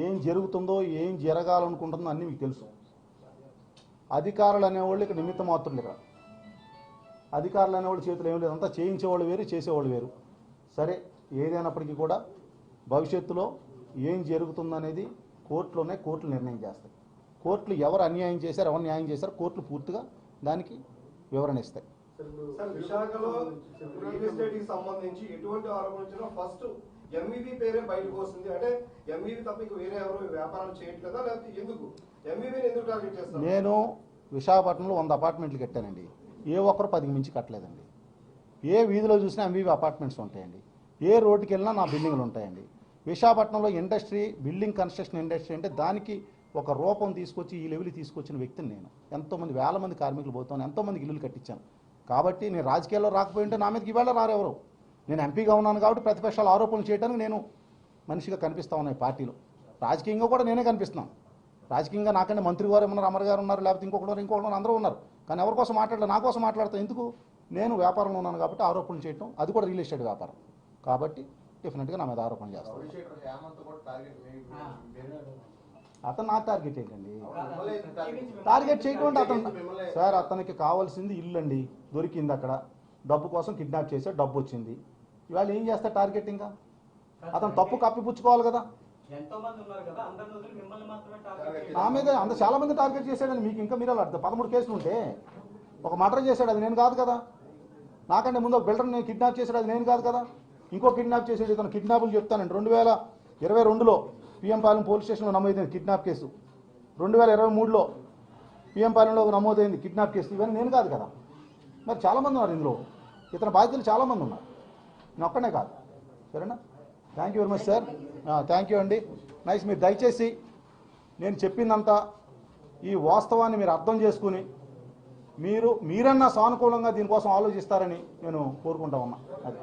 ఏం జరుగుతుందో ఏం జరగాలనుకుంటుందో అన్నీ మీకు తెలుసు. అధికారులు అనేవాళ్ళు ఇక్కడ నిమిత్త మాత్రులు. ఇక్కడ అధికారులు అనేవాళ్ళు చేతులు ఏం లేదు, అంతా చేయించేవాళ్ళు వేరు, చేసేవాళ్ళు వేరు. సరే ఏదైనప్పటికీ కూడా భవిష్యత్తులో ఏం జరుగుతుందనేది కోర్టులోనే కోర్టులు నిర్ణయం చేస్తాయి. కోర్టులు ఎవరు అన్యాయం చేశారు, ఎవరు న్యాయం చేశారు, కోర్టులు పూర్తిగా దానికి వివరణ ఇస్తాయి. విశాఖలో రియల్ ఎస్టేట్ కి సంబంధించి ఎటువంటి ఆరోపణ ఫస్ట్ ఎంఈవి పేరే బయటకు వస్తుంది. అంటే ఎంఈవి తప్ప ఇంక వేరే ఎవరు వ్యాపారాలు చేయట్లేదా, లేకపోతే ఎందుకు ఎంఈవిని ఎందుకు టార్గెట్ చేస్తారు? నేను విశాఖపట్నంలో 100 అపార్ట్మెంట్లు కట్టానండి. ఏ ఒక్కరు 10 మించి కట్టలేదండి. ఏ వీధిలో చూసినా ఎంఈవి అపార్ట్మెంట్స్ ఉంటాయండి. ఏ రోడ్డుకి వెళ్ళినా నా బిల్డింగ్లు ఉంటాయండి. విశాఖపట్నంలో ఇండస్ట్రీ, బిల్డింగ్ కన్స్ట్రక్షన్ ఇండస్ట్రీ అంటే దానికి ఒక రూపం తీసుకొచ్చి ఈ లెవెల్ తీసుకొచ్చిన వ్యక్తిని నేను. ఎంతోమంది వేల మంది కార్మికులు పోతాను, ఎంతోమందికి ఇల్లులు కట్టించాను. కాబట్టి నేను రాజకీయాల్లో రాకపోయి ఉంటే నా మీదకి ఇవాళ రారెవరు. నేను ఎంపీగా ఉన్నాను కాబట్టి ప్రతిపక్షాలు ఆరోపణలు చేయడానికి నేను మనిషిగా కనిపిస్తా ఉన్నాయి పార్టీలో. రాజకీయంగా కూడా నేనే కనిపిస్తున్నాను. రాజకీయంగా నాకంటే మంత్రి గారు ఉన్నారు, అమర్ గారు ఉన్నారు, లేకపోతే ఇంకొకరు అందరూ ఉన్నారు. కానీ ఎవరి కోసం మాట్లాడలేదు, నా కోసం మాట్లాడతాను. ఎందుకు? నేను వ్యాపారంలో ఉన్నాను కాబట్టి ఆరోపణలు చేయటం, అది కూడా రియల్ ఎస్టేట్ వ్యాపారం కాబట్టి డెఫినెట్గా నా మీద ఆరోపణలు చేస్తాను. అతను నా టార్గెట్ ఏంటండి? టార్గెట్ చేయకుండా అతను సార్ అతనికి కావాల్సింది ఇల్లు అండి, దొరికింది అక్కడ, డబ్బు కోసం కిడ్నాప్ చేశాడు, డబ్బు వచ్చింది. ఇవాళ ఏం చేస్తా టార్గెట్? ఇంకా అతను తప్పు కప్పిపుచ్చుకోవాలి కదా. నా మీద చాలా మంది టార్గెట్ చేశాడని మీకు ఇంకా మీరు అలా 13 కేసులు ఉంటే ఒక మర్డర్ చేశాడు, అది నేను కాదు కదా. నాకంటే ముందు ఒక బిల్డర్ నేను కిడ్నాప్ చేశాడు, అది నేను కాదు కదా. ఇంకో కిడ్నాప్ చేసాడు. ఇతను కిడ్నాపులు చెప్తానండి. 2022లో పిఎం పాలెం పోలీస్ స్టేషన్లో నమోదైంది కిడ్నాప్ కేసు. 2023లో పిఎం పాలెంలో నమోదైంది కిడ్నాప్ కేసు. ఇవన్నీ నేను కాదు కదా. మరి చాలామంది ఉన్నారు ఇందులో. ఇతని బాధ్యతలు చాలామంది ఉన్నారు, నేను ఒక్కనే కాదు. సరేనా? Thank you very much sir. Thank you అండి. నైస్. మీరు దయచేసి నేను చెప్పిందంతా ఈ వాస్తవాన్ని మీరు అర్థం చేసుకుని మీరన్నా సానుకూలంగా దీనికోసం ఆలోచిస్తారని నేను కోరుకుంటా ఉన్నా. అది